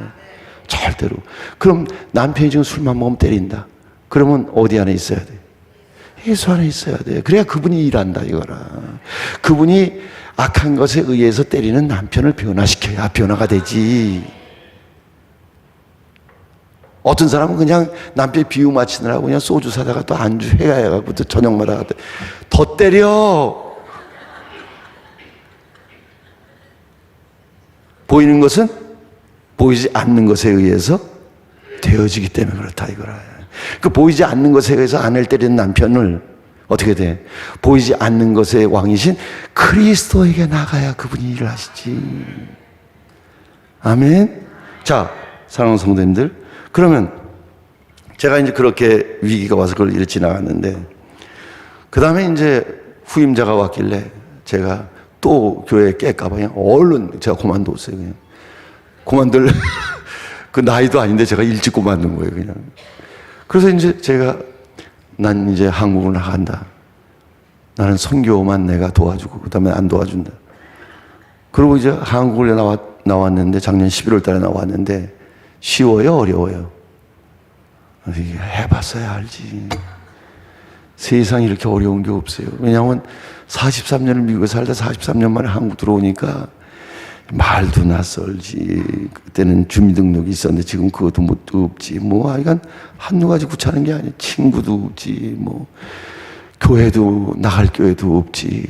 절대로. 그럼 남편이 지금 술만 먹으면 때린다. 그러면 어디 안에 있어야 돼? 예수 안에 있어야 돼. 그래야 그분이 일한다 이거라. 그분이 악한 것에 의해서 때리는 남편을 변화시켜야 변화가 되지. 어떤 사람은 그냥 남편 비유 맞추느라고 그냥 소주 사다가 또 안주 해가지고 또 저녁마다 더 때려. 보이는 것은 보이지 않는 것에 의해서 되어지기 때문에 그렇다 이거라. 그 보이지 않는 것에 의해서 아내를 때리는 남편을 어떻게 돼? 보이지 않는 것의 왕이신 그리스도에게 나가야 그분이 일을 하시지. 아멘. 자, 사랑하는 성도님들, 그러면 제가 이제 그렇게 위기가 와서 그걸 이렇게 지나갔는데, 그 다음에 이제 후임자가 왔길래 제가 또 교회 깰까봐 그냥 얼른 제가 그만뒀어요. 그냥 그만둘 그 나이도 아닌데 제가 일찍 그만둔 거예요. 그냥. 그래서 이제 제가 난 이제 한국으로 나간다. 나는 선교만 내가 도와주고 그 다음에 안 도와준다. 그리고 이제 한국을 나왔는데 작년 11월 달에 나왔는데 쉬워요? 어려워요? 이게 해봤어야 알지. 세상에 이렇게 어려운 게 없어요. 왜냐하면 43년을 미국에 살다 43년 만에 한국 들어오니까 말도 낯설지. 그때는 주민등록이 있었는데 지금 그것도 없지. 뭐 하여간 한두 가지 구차는 게 아니야. 친구도 없지. 뭐 교회도 나갈 교회도 없지.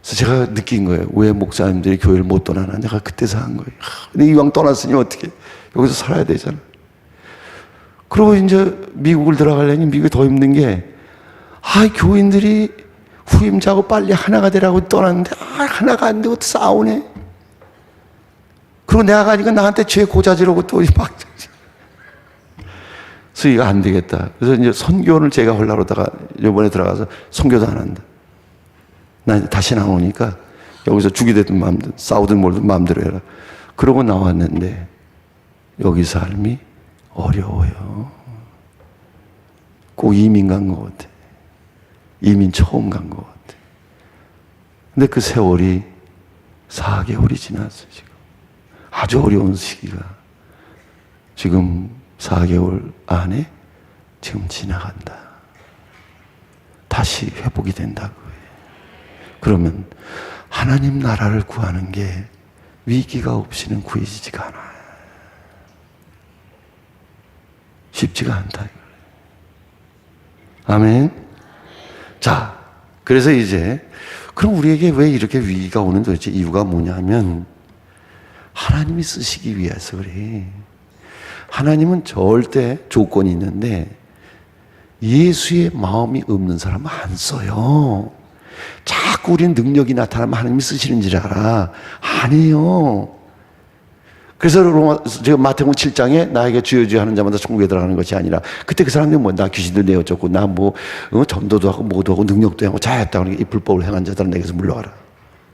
그래서 제가 느낀 거예요. 왜 목사님들이 교회를 못 떠나나. 내가 그때서 한 거예요. 근데 이왕 떠났으니 어떻게 여기서 살아야 되잖아. 그리고 이제 미국을 들어가려니 미국이 더 힘든 게, 교인들이 후임자하고 빨리 하나가 되라고 떠났는데, 하나가 안 되고 싸우네. 그리고 내가 가니까 나한테 죄 고자지르고 또 막. 그래서 이거 안 되겠다. 그래서 이제 선교를 제가 하려고 다가 이번에 들어가서 선교도 안 한다. 나 다시 나오니까 여기서 죽이 되든 마음대로, 싸우든 뭘든 마음대로 해라. 그러고 나왔는데, 여기 삶이 어려워요. 꼭 이민 간 것 같아. 이민 처음 간 것 같아. 근데 그 세월이 4개월이 지났어요, 지금. 아주 어려운 시기가. 지금 4개월 안에 지금 지나간다. 다시 회복이 된다고요. 그러면 하나님 나라를 구하는 게 위기가 없이는 구해지지가 않아요. 쉽지가 않다. 아멘. 자, 그래서 이제 그럼 우리에게 왜 이렇게 위기가 오는 도대체 이유가 뭐냐면 하나님이 쓰시기 위해서 그래. 하나님은 절대 조건이 있는데 예수의 마음이 없는 사람은 안 써요. 자꾸 우리는 능력이 나타나면 하나님이 쓰시는 줄 알아. 안 해요. 그래서 제가 마태복음 7장에 나에게 주여 주여 하는 자마다 천국에 들어가는 것이 아니라, 그때 그 사람들이 뭐 나 귀신들 내어줬고 나 뭐 전도도 하고 뭐도 하고 능력도 하고 자였다 그러니까 이 불법을 행한 자들은 내게서 물러가라.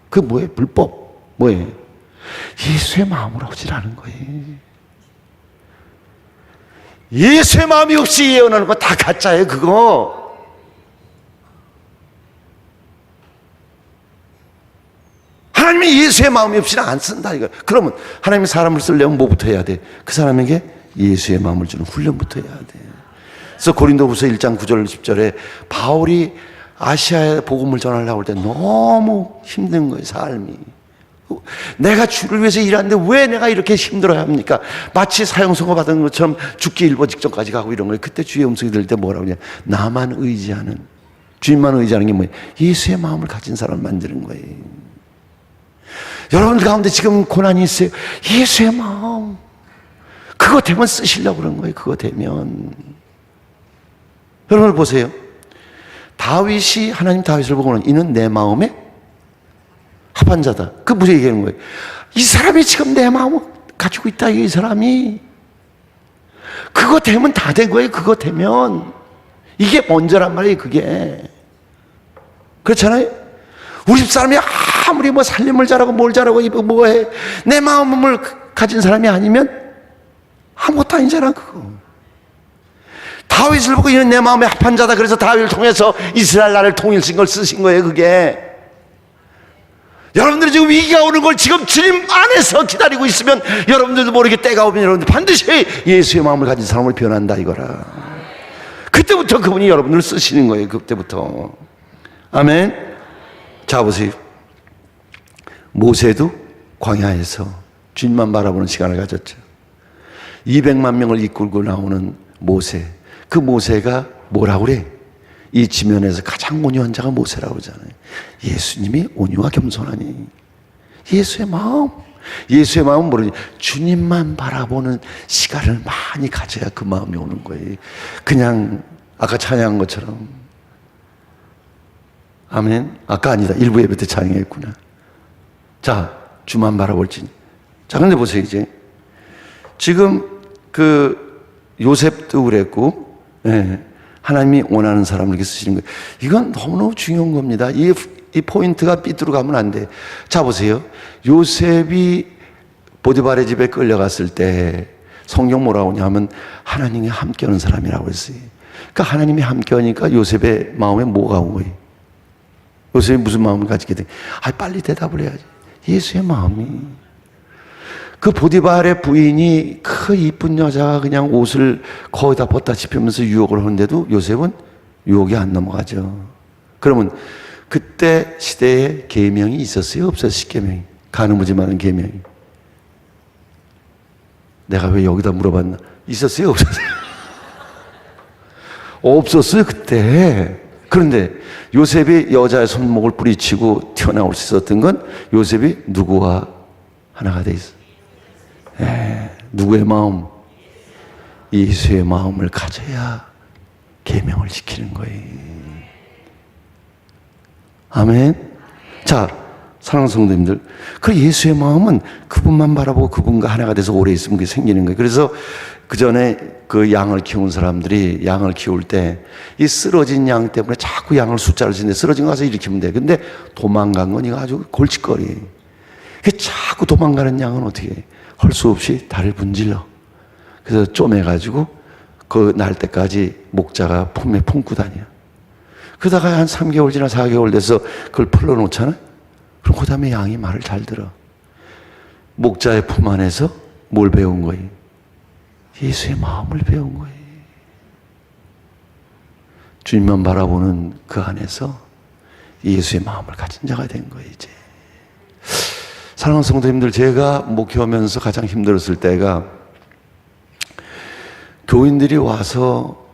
그게 뭐예요? 불법 뭐예요? 예수의 마음으로 오지라는 거예요. 예수의 마음이 없이 예언하는 거 다 가짜예요. 그거 하나님이 예수의 마음이 없이는 안 쓴다 이거. 그러면 하나님이 사람을 쓰려면 뭐부터 해야 돼? 그 사람에게 예수의 마음을 주는 훈련부터 해야 돼. 그래서 고린도후서 1장 9절 10절에 바울이 아시아에 복음을 전하려고 할 때 너무 힘든 거예요. 삶이. 내가 주를 위해서 일하는데 왜 내가 이렇게 힘들어야 합니까? 마치 사형선고 받은 것처럼 죽기 일보 직전까지 가고 이런 거예요. 그때 주의 음성이 들릴 때 뭐라고 하냐? 나만 의지하는, 주님만 의지하는 게 뭐예요? 예수의 마음을 가진 사람을 만드는 거예요. 여러분들 가운데 지금 고난이 있어요. 예수의 마음. 그거 되면 쓰시려고 그런 거예요. 그거 되면. 여러분 보세요. 다윗이 하나님 다윗을 보고는 이는 내 마음에 합한 자다. 그 무슨 얘기하는 거예요? 이 사람이 지금 내 마음을 가지고 있다. 이 사람이. 그거 되면 다 된 거예요. 그거 되면. 이게 먼저란 말이에요. 그게. 그렇잖아요. 우리 집 사람이 아무리 뭐 살림을 잘하고 뭘 잘하고 뭐해, 내 마음을 가진 사람이 아니면 아무것도 아니잖아. 그거. 다윗을 보고 이는 내 마음에 합한 자다. 그래서 다윗을 통해서 이스라엘 나라를 통일신 걸 쓰신 거예요. 그게. 여러분들이 지금 위기가 오는 걸 지금 주님 안에서 기다리고 있으면 여러분들도 모르게 때가 오면 여러분들 반드시 예수의 마음을 가진 사람을 변한다 이거라. 그때부터 그분이 여러분들을 쓰시는 거예요. 그때부터. 아멘. 자 보세요. 모세도 광야에서 주님만 바라보는 시간을 가졌죠. 200만 명을 이끌고 나오는 모세. 그 모세가 뭐라고 그래? 이 지면에서 가장 온유한 자가 모세라고 그러잖아요. 예수님이 온유와 겸손하니 예수의 마음. 예수의 마음은 모르지. 주님만 바라보는 시간을 많이 가져야 그 마음이 오는 거예요. 그냥 아까 찬양한 것처럼. 아멘. 아까 아니다. 일부 예배 때 찬양했구나. 자, 주만 바라볼지. 자, 근데 보세요, 이제. 지금 그 요셉도 그랬고, 예, 하나님이 원하는 사람을 이렇게 쓰시는 거예요. 이건 너무너무 중요한 겁니다. 이 포인트가 삐뚤어 가면 안 돼. 자, 보세요. 요셉이 보디발의 집에 끌려갔을 때 성경 뭐라고 하냐면 하나님이 함께 하는 사람이라고 했어요. 그러니까 하나님이 함께 하니까 요셉의 마음에 뭐가 온 거예요? 요셉이 무슨 마음을 가지게 돼? 빨리 대답을 해야지. 예수의 마음이. 그 보디발의 부인이 그 이쁜 여자가 그냥 옷을 거의 다 벗다 짚으면서 유혹을 하는데도 요셉은 유혹이 안 넘어가죠. 그러면 그때 시대에 계명이 있었어요? 없었어요? 십계명이. 가늠하지마는 계명이. 내가 왜 여기다 물어봤나? 있었어요? 없었어요? 없었어요 그때. 그런데 요셉이 여자의 손목을 뿌리치고 튀어나올 수 있었던 건 요셉이 누구와 하나가 돼 있어. 누구의 마음? 예수의 마음을 가져야 계명을 지키는 거예요. 아멘. 자, 사랑하는 성도님들, 그 예수의 마음은 그분만 바라보고 그분과 하나가 돼서 오래 있으면 그게 생기는 거예요. 그래서 그 전에 그 양을 키운 사람들이 양을 키울 때 이 쓰러진 양 때문에 자꾸 양을 숫자를 짓는데 쓰러진 거 가서 일으키면 돼. 근데 도망간 건 이거 아주 골칫거리예요. 자꾸 도망가는 양은 어떻게 해? 할 수 없이 다리를 분질러. 그래서 쪼매가지고 그 날 때까지 목자가 품에 품고 다녀. 그러다가 한 3개월 지나 4개월 돼서 그걸 풀어놓잖아? 그럼 그 다음에 양이 말을 잘 들어. 목자의 품 안에서 뭘 배운 거예요? 예수의 마음을 배운 거예요. 주님만 바라보는 그 안에서 예수의 마음을 가진 자가 된 거예요, 이제. 사랑하는 성도님들, 제가 목회하면서 가장 힘들었을 때가 교인들이 와서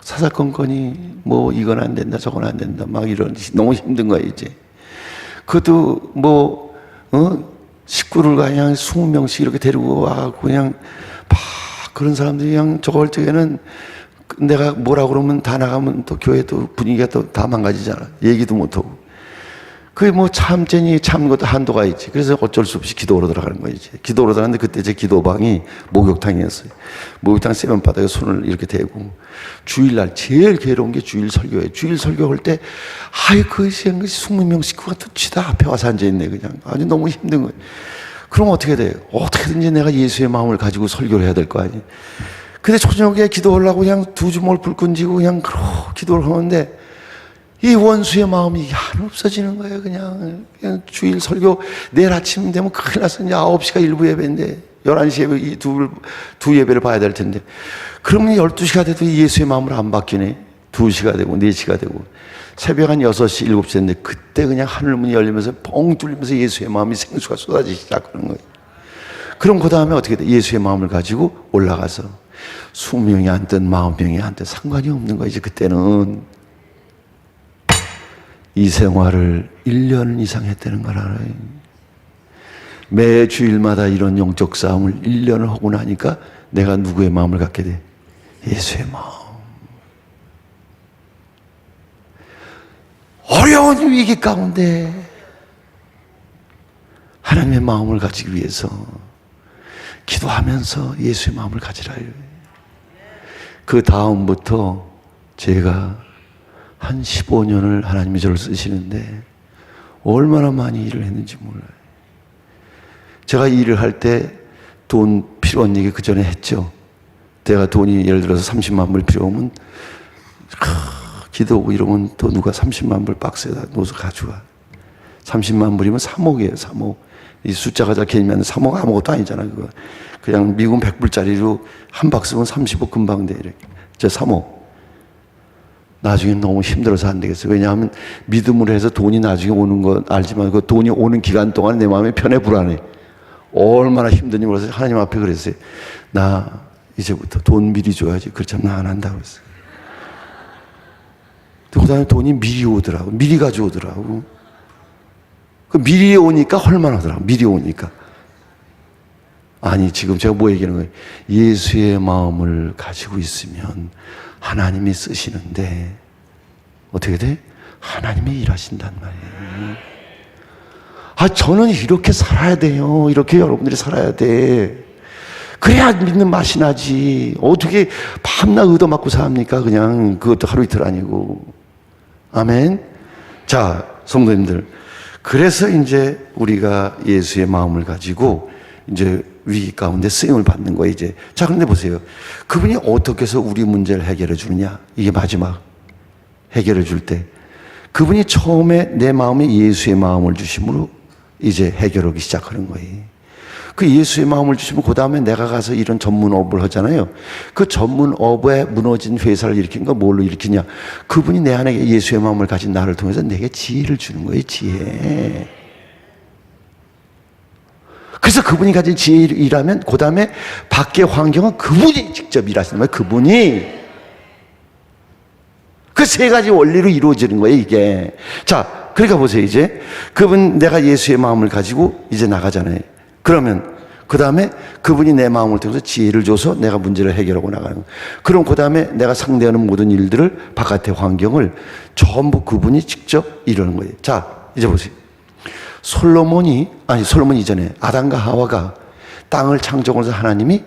사사건건이 뭐 이건 안 된다 저건 안 된다 막 이런 너무 힘든 거예요 이제. 그것도 뭐 식구를 그냥 20명씩 이렇게 데리고 와 그냥 막 그런 사람들이 그냥 저거 할 적에는 내가 뭐라 그러면 다 나가면 또 교회 또 분위기가 또 다 망가지잖아. 얘기도 못하고. 그게 뭐 참쟁이 참는 것도 한도가 있지. 그래서 어쩔 수 없이 기도로 들어가는 거예요. 이제. 기도로 들어갔는데 그때 제 기도방이 목욕탕이었어요. 목욕탕 세면바닥에 손을 이렇게 대고 주일날 제일 괴로운 게 주일 설교예요. 주일 설교할 때 그 20명 식구가 터치다 앞에 와서 앉아있네 그냥. 아주 너무 힘든 거예요. 그럼 어떻게 돼요? 어떻게든지 내가 예수의 마음을 가지고 설교를 해야 될 거 아니에요. 근데 저녁에 기도하려고 그냥 두 주먹을 불 끈지고 그냥 기도를 하는데 이 원수의 마음이 안 없어지는 거예요. 그냥 주일 설교 내일 아침 되면 큰일 났어. 이제 9시가 일부 예배인데 11시 예배 이 두 예배를 봐야 될 텐데 그러면 12시가 돼도 예수의 마음을 안 바뀌네. 2시가 되고 4시가 되고 새벽 한 6시 7시인데 그때 그냥 하늘문이 열리면서 뻥 뚫리면서 예수의 마음이 생수가 쏟아지기 시작하는 거예요. 그럼 그 다음에 어떻게 돼? 예수의 마음을 가지고 올라가서 20명이 앉든 40명이 앉든 상관이 없는 거예요. 이제 그때는 이 생활을 1년 이상 했다는 걸 알아요. 매 주일마다 이런 영적 싸움을 1년을 하고 나니까 내가 누구의 마음을 갖게 돼? 예수의 마음. 어려운 위기 가운데 하나님의 마음을 가지기 위해서 기도하면서 예수의 마음을 가지라. 그 다음부터 제가 한 15년을 하나님이 저를 쓰시는데 얼마나 많이 일을 했는지 몰라요. 제가 일을 할 때 돈 필요한 얘기 그 전에 했죠. 내가 돈이 예를 들어서 30만 불 필요하면 기도하고 이러면 또 누가 30만 불 박스에다 넣어서 가져와. 30만 불이면 3억이에요. 3억. 이 숫자가 잘 개념이 3억 아무것도 아니잖아. 그거. 그냥 미국 100불짜리로 한 박스면 30억 금방 돼. 이렇게. 3억. 나중에 너무 힘들어서 안 되겠어요. 왜냐하면 믿음으로 해서 돈이 나중에 오는 건 알지만 그 돈이 오는 기간 동안 내 마음이 편해 불안해. 얼마나 힘든지 몰라서 하나님 앞에 그랬어요. 나 이제부터 돈 미리 줘야지. 그렇지 않으면 안 한다고 그랬어요. 그 다음에 돈이 미리 오더라고. 미리 가져오더라고. 그 미리 오니까 헐만하더라고. 미리 오니까. 아니, 지금 제가 뭐 얘기하는 거예요? 예수의 마음을 가지고 있으면 하나님이 쓰시는데 어떻게 돼? 하나님이 일하신단 말이에요. 아, 저는 이렇게 살아야 돼요. 이렇게 여러분들이 살아야 돼. 그래야 믿는 맛이 나지. 어떻게 밤낮 얻어맞고 삽니까? 그냥 그것도 하루 이틀 아니고. 아멘. 자, 성도님들. 그래서 이제 우리가 예수의 마음을 가지고 이제 위기 가운데 쓰임을 받는 거예요, 이제. 자, 그런데 보세요. 그분이 어떻게 해서 우리 문제를 해결해 주느냐? 이게 마지막 해결해 줄 때. 그분이 처음에 내 마음에 예수의 마음을 주심으로 이제 해결하기 시작하는 거예요. 그 예수의 마음을 주시면 그 다음에 내가 가서 이런 전문업을 하잖아요. 그 전문업에 무너진 회사를 일으킨 거 뭘로 일으키냐? 그분이 내 안에 예수의 마음을 가진 나를 통해서 내게 지혜를 주는 거예요, 지혜. 그래서 그분이 가진 지혜를 일하면 그 다음에 밖의 환경은 그분이 직접 일하시는 거예요, 그분이. 그 세 가지 원리로 이루어지는 거예요, 이게. 자, 그러니까 보세요, 이제. 그분, 내가 예수의 마음을 가지고 이제 나가잖아요. 그러면 그 다음에 그분이 내 마음을 통해서 지혜를 줘서 내가 문제를 해결하고 나가는 거예요. 그럼 그 다음에 내가 상대하는 모든 일들을 바깥의 환경을 전부 그분이 직접 이루는 거예요. 자, 이제 보세요. 솔로몬 이전에 아담과 하와가 땅을 창조하면서 하나님이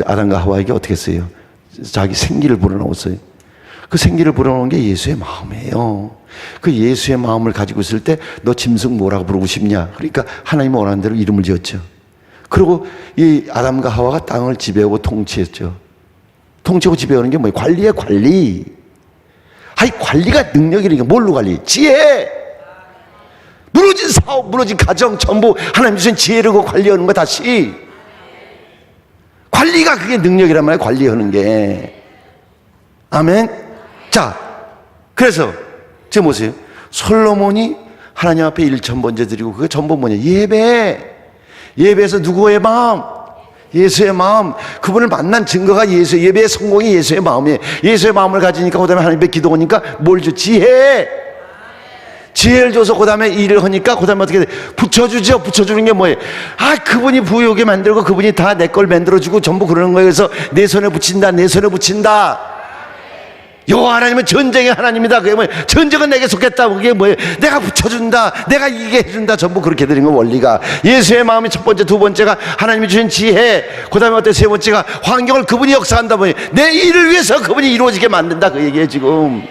아담과 하와에게 어떻게 했어요? 자기 생기를 불어넣었어요. 그 생기를 불어넣은 게 예수의 마음이에요. 그 예수의 마음을 가지고 있을 때 너 짐승 뭐라고 부르고 싶냐? 그러니까 하나님이 원하는 대로 이름을 지었죠. 그리고 이 아담과 하와가 땅을 지배하고 통치했죠. 통치하고 지배하는 게 뭐예요? 관리예요, 관리. 아니, 관리가 능력이니까 뭘로 관리? 지혜! 무너진 사업, 무너진 가정 전부 하나님 주신 지혜로 관리하는 거 다시. 관리가 그게 능력이란 말이에요, 관리하는 게. 아멘? 자, 그래서 지금 보세요. 솔로몬이 하나님 앞에 1,000번째 드리고 그게 전부 뭐냐? 예배에서 누구의 마음? 예수의 마음. 그분을 만난 증거가 예배의 성공이 예수의 마음이에요. 예수의 마음을 가지니까 그 다음에 하나님 앞에 기도하니까 뭘 줘? 지혜를 줘서 그 다음에 일을 하니까 그 다음에 어떻게 돼? 붙여주죠. 붙여주는 게 뭐예요? 아, 그분이 부유하게 만들고 그분이 다 내 걸 만들어주고 전부 그러는 거예요. 그래서 내 손에 붙인다, 내 손에 붙인다. 여호와 하나님은 전쟁의 하나님이다. 그게 뭐예요? 전쟁은 내게 속했다. 그게 뭐예요? 내가 붙여준다, 내가 이기게 해준다. 전부 그렇게 되는 거 원리가. 예수의 마음이 첫 번째, 두 번째가 하나님이 주신 지혜. 그 다음에 어때? 세 번째가 환경을 그분이 역사한다. 뭐예요? 내 일을 위해서 그분이 이루어지게 만든다. 그 얘기예요, 지금.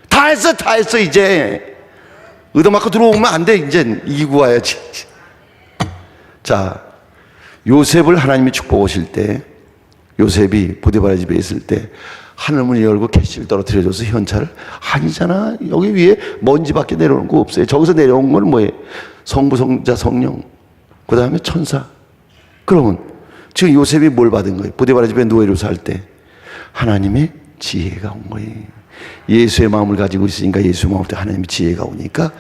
다 했어, 이제. 얻어맞고 들어오면 안 돼. 이제 이기고 와야지. 자, 요셉을 하나님이 축복하실 때, 요셉이 보디바라 집에 있을 때 하늘문을 열고 캐시를 떨어뜨려줘서 현찰을, 아니잖아, 여기 위에 먼지밖에 내려오는 거 없어요. 저기서 내려온 건 뭐예요? 성부, 성자, 성령, 그 다음에 천사. 그러면 지금 요셉이 뭘 받은 거예요? 보디바라 집에 노예로 살 때 하나님의 지혜가 온 거예요. 예수의 마음을 가지고 있으니까 예수의 마음을 때 하나님의 지혜가 오니까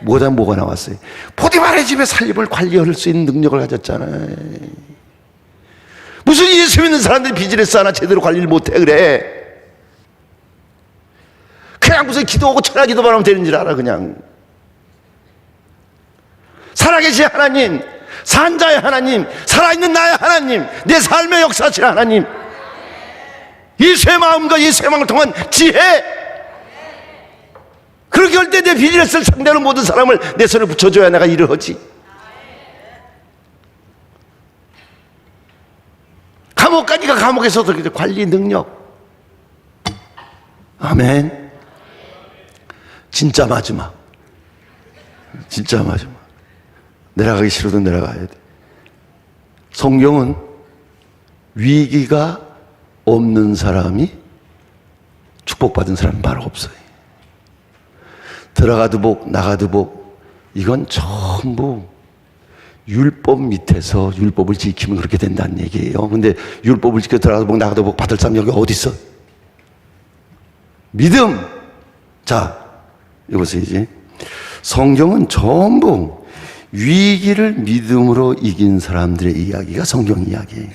뭐가 나왔어요? 보디바라 집의 살림을 관리할 수 있는 능력을 가졌잖아요. 무슨 예수 믿는 사람들이 비즈니스 하나 제대로 관리를 못해 그래? 그냥 무슨 기도하고 천하기도만 하면 되는 줄 알아. 그냥 살아계신 하나님, 산자의 하나님, 살아있는 나의 하나님, 내 삶의 역사하신 하나님, 예수의 마음과 예수의 마음을 통한 지혜, 그렇게 할 때 내 비즈니스를 상대하는 모든 사람을 내 손에 붙여줘야 내가 일을 하지. 감옥 가니까 감옥에서도 관리 능력. 아멘. 진짜 마지막. 내려가기 싫어도 내려가야 돼. 성경은 위기가 없는 사람이 축복받은 사람은 바로 없어요. 들어가도 복, 나가도 복. 이건 전부 율법 밑에서 율법을 지키면 그렇게 된다는 얘기예요. 근데 율법을 지켜 들어가도 복, 나가도 복 받을 사람 여기 어디 있어? 믿음. 자, 여보세요. 이제 성경은 전부 위기를 믿음으로 이긴 사람들의 이야기가 성경 이야기예요.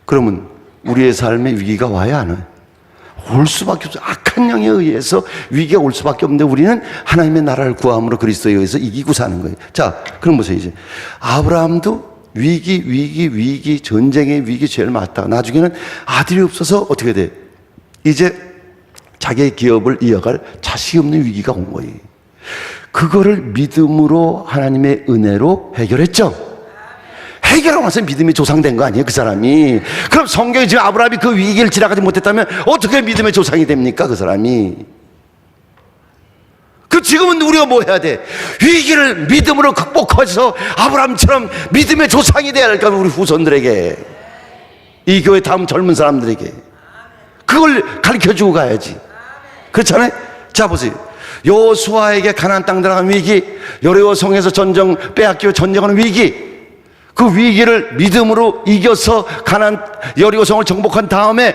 그러면 우리의 삶에 위기가 와야 안 와요? 올 수밖에 없어요. 악한 영에 의해서 위기가 올 수밖에 없는데 우리는 하나님의 나라를 구함으로 그리스도에 의해서 이기고 사는 거예요. 자, 그럼 보세요. 이제 아브라함도 위기, 전쟁의 위기 제일 많다가 나중에는 아들이 없어서 어떻게 돼? 이제 자기의 기업을 이어갈 자식이 없는 위기가 온 거예요. 그거를 믿음으로 하나님의 은혜로 해결했죠. 해결하고 나서 믿음이 조상된 거 아니에요, 그 사람이. 그럼 성경에 지금 아브라함이 그 위기를 지나가지 못했다면 어떻게 믿음의 조상이 됩니까, 그 사람이? 그 지금은 우리가 뭐 해야 돼? 위기를 믿음으로 극복해서 아브라함처럼 믿음의 조상이 돼야 할까, 우리 후손들에게, 이 교회 다음 젊은 사람들에게 그걸 가르쳐주고 가야지. 그렇잖아요? 자, 보세요. 여호수아에게 가나안 땅 들어간 위기, 여리고성에서 전쟁 빼앗기고 전쟁하는 위기, 그 위기를 믿음으로 이겨서 가나안 여리고성을 정복한 다음에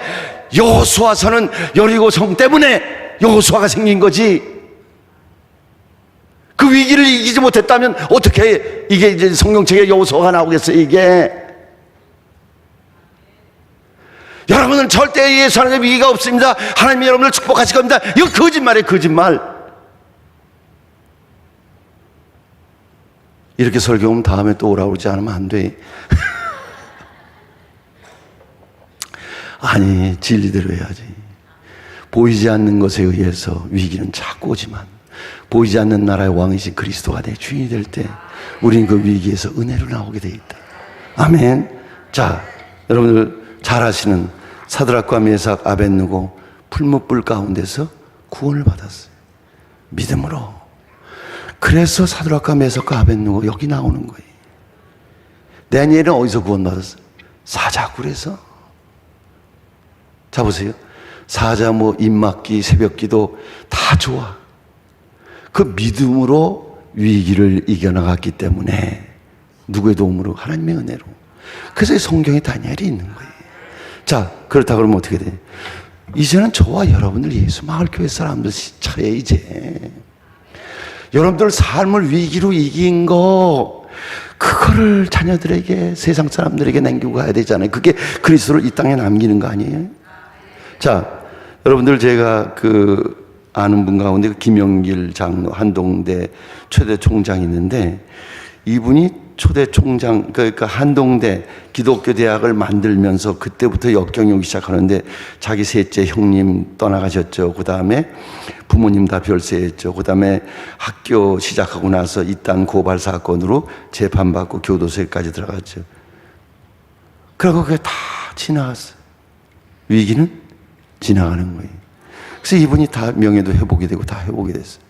여호수아서는 여리고성 때문에 여호수아가 생긴 거지. 그 위기를 이기지 못했다면 어떻게 이게 이제 성경책에 여호수아가 나오겠어요, 이게. 여러분은 절대 예수 하나님의 위기가 없습니다. 하나님이 여러분을 축복하실 겁니다. 이거 거짓말이에요, 거짓말. 이렇게 설교하면 다음에 또 오라고 그러지 않으면 안 돼. 아니, 진리대로 해야지. 보이지 않는 것에 의해서 위기는 자꾸 오지만 보이지 않는 나라의 왕이신 그리스도가 내 주인이 될 때 우리는 그 위기에서 은혜로 나오게 돼 있다. 아멘. 자, 여러분들 잘 아시는 사드락과 메삭 아벳느고 풀무불 가운데서 구원을 받았어요. 믿음으로. 그래서 사드락과 메삭과 아벳느고 여기 나오는 거예요. 다니엘은 어디서 구원받았어? 사자굴에서. 자, 보세요. 사자, 입맞기, 새벽기도 다 좋아. 그 믿음으로 위기를 이겨나갔기 때문에 누구의 도움으로? 하나님의 은혜로. 그래서 성경에 다니엘이 있는 거예요. 자, 그렇다 그러면 어떻게 돼? 이제는 저와 여러분들 예수 마을교회 사람들 차례. 이제 여러분들 삶을 위기로 이긴 거, 그거를 자녀들에게, 세상 사람들에게 남기고 가야 되잖아요. 그게 그리스도를 이 땅에 남기는 거 아니에요? 자, 여러분들 제가 아는 분 가운데 김영길 장로, 한동대 초대 총장이 있는데, 이분이 초대 총장, 그러니까 한동대 기독교 대학을 만들면서 그때부터 역경이 오기 시작하는데, 자기 셋째 형님 떠나가셨죠. 그 다음에 부모님 다 별세했죠. 그 다음에 학교 시작하고 나서 이단 고발 사건으로 재판받고 교도소에까지 들어갔죠. 그리고 그게 다 지나갔어요. 위기는 지나가는 거예요. 그래서 이분이 다 명예도 회복이 되고 다 회복이 됐어요.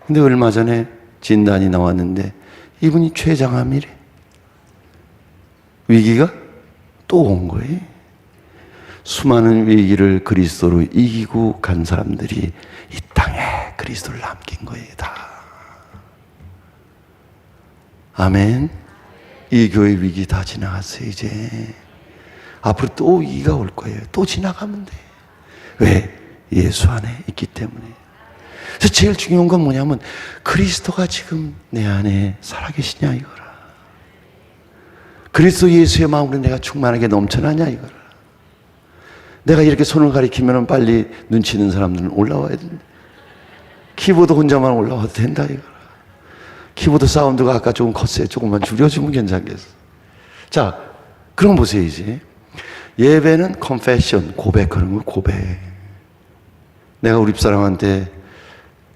근데 얼마 전에 진단이 나왔는데 이분이 췌장암이래. 위기가 또 온 거예요. 수많은 위기를 그리스도로 이기고 간 사람들이 이 땅에 그리스도를 남긴 거예요, 다. 아멘. 이 교회 위기 다 지나갔어요, 이제. 앞으로 또 위기가 올 거예요. 또 지나가면 돼. 왜? 예수 안에 있기 때문에. 그래서 제일 중요한 건 뭐냐면 그리스도가 지금 내 안에 살아계시냐, 이거라. 그리스도 예수의 마음으로 내가 충만하게 넘쳐나냐, 이거라. 내가 이렇게 손을 가리키면 빨리 눈치 있는 사람들은 올라와야 된다. 키보드 혼자만 올라와도 된다, 이거라. 키보드 사운드가 아까 조금 컸어요. 조금만 줄여주면 괜찮겠어. 자, 그럼 보세요, 이제. 예배는 confession, 고백하는 거, 고백. 내가 우리 집사람한테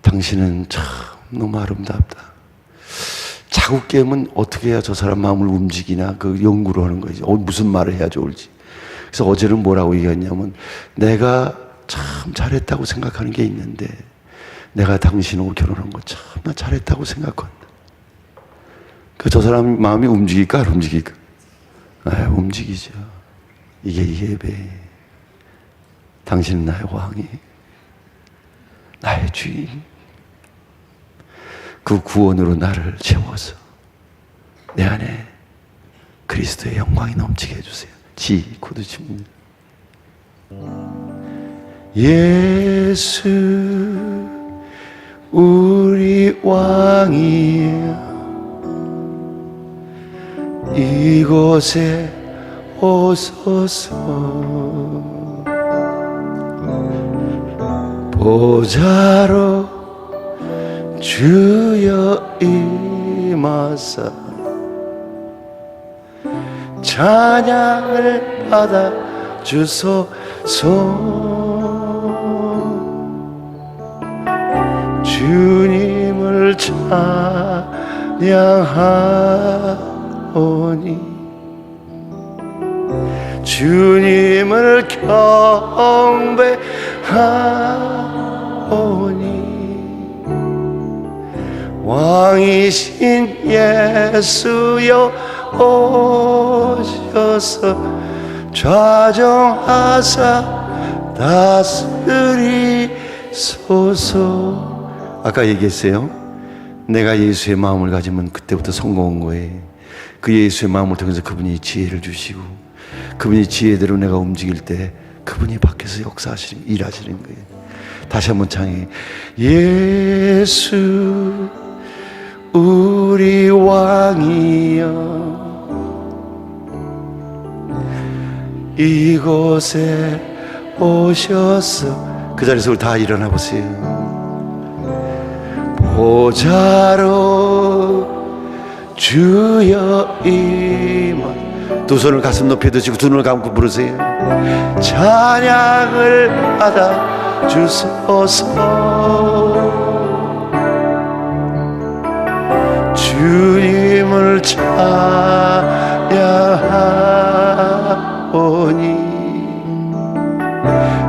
당신은 참 너무 아름답다. 자국 깨면 어떻게 해야 저 사람 마음을 움직이나 그 연구를 하는 거지. 무슨 말을 해야 좋을지. 그래서 어제는 뭐라고 얘기했냐면 내가 참 잘했다고 생각하는 게 있는데 내가 당신하고 결혼한 거 참 나 잘했다고 생각한다. 그 저 사람 마음이 움직일까 안 움직일까? 움직이죠. 이게 예배. 당신은 나의 왕이, 나의 주인. 그 구원으로 나를 채워서 내 안에 그리스도의 영광이 넘치게 해주세요. 지 코드 칩니다. 예수 우리 왕이여 이곳에 오소서. 보좌로 주여 임하사 찬양을 받아 주소서. 주님을 찬양하오니 주님을 경배하오니 왕이신 예수여 오셔서 좌정하사 다스리소서. 아까 얘기했어요. 내가 예수의 마음을 가지면 그때부터 성공한 거예요. 그 예수의 마음을 통해서 그분이 지혜를 주시고 그분이 지혜대로 내가 움직일 때 그분이 밖에서 역사하시는, 일하시는 거예요. 다시 한번 창해. 예수 우리 왕이여 이곳에 오셔서, 그 자리에서 우리 다 일어나 보세요. 보좌로 주여 임하. 두 손을 가슴 높이 드시고 두 눈을 감고 부르세요. 찬양을 받아 주소서. 주님을 찬양하오니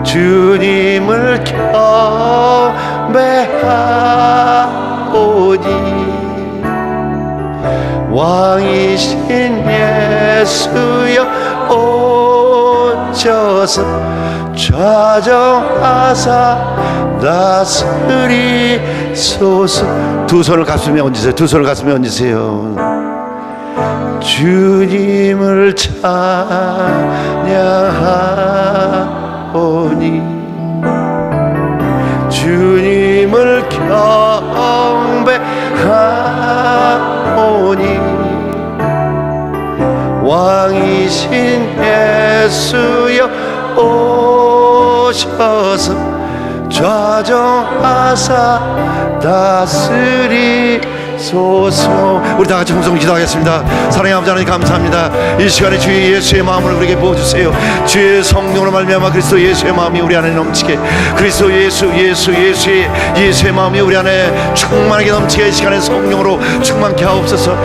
주님을 경배하오니 왕이신 예수여 오셔서 좌정하사 다스리소서. 두 손을 가슴에 얹으세요. 두 손을 가슴에 얹으세요. 주님을 찬양하오니 주님을 경배하오니 왕이신 예수여 오셔서 좌정하사 다스리소서. 우리 다 같이 홍성 기도하겠습니다. 사랑의 아버지 하나님 감사합니다. 이 시간에 주의 예수의 마음을 우리에게 부어주세요. 주의 성령으로 말미암아 그리스도 예수의 마음이 우리 안에 넘치게, 그리스도 예수의 마음이 우리 안에 충만하게 넘치게, 이 시간에 성령으로 충만케 하옵소서.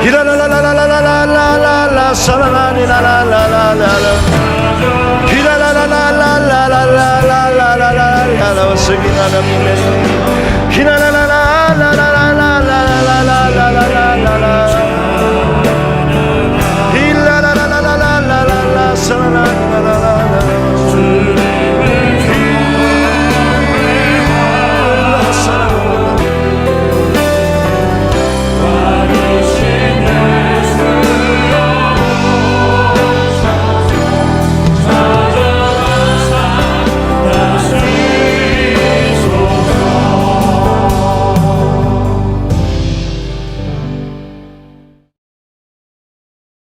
히라라라라라라라라라 사라라리라라라라라 히라라라라라라라라라라라라 스미나나미네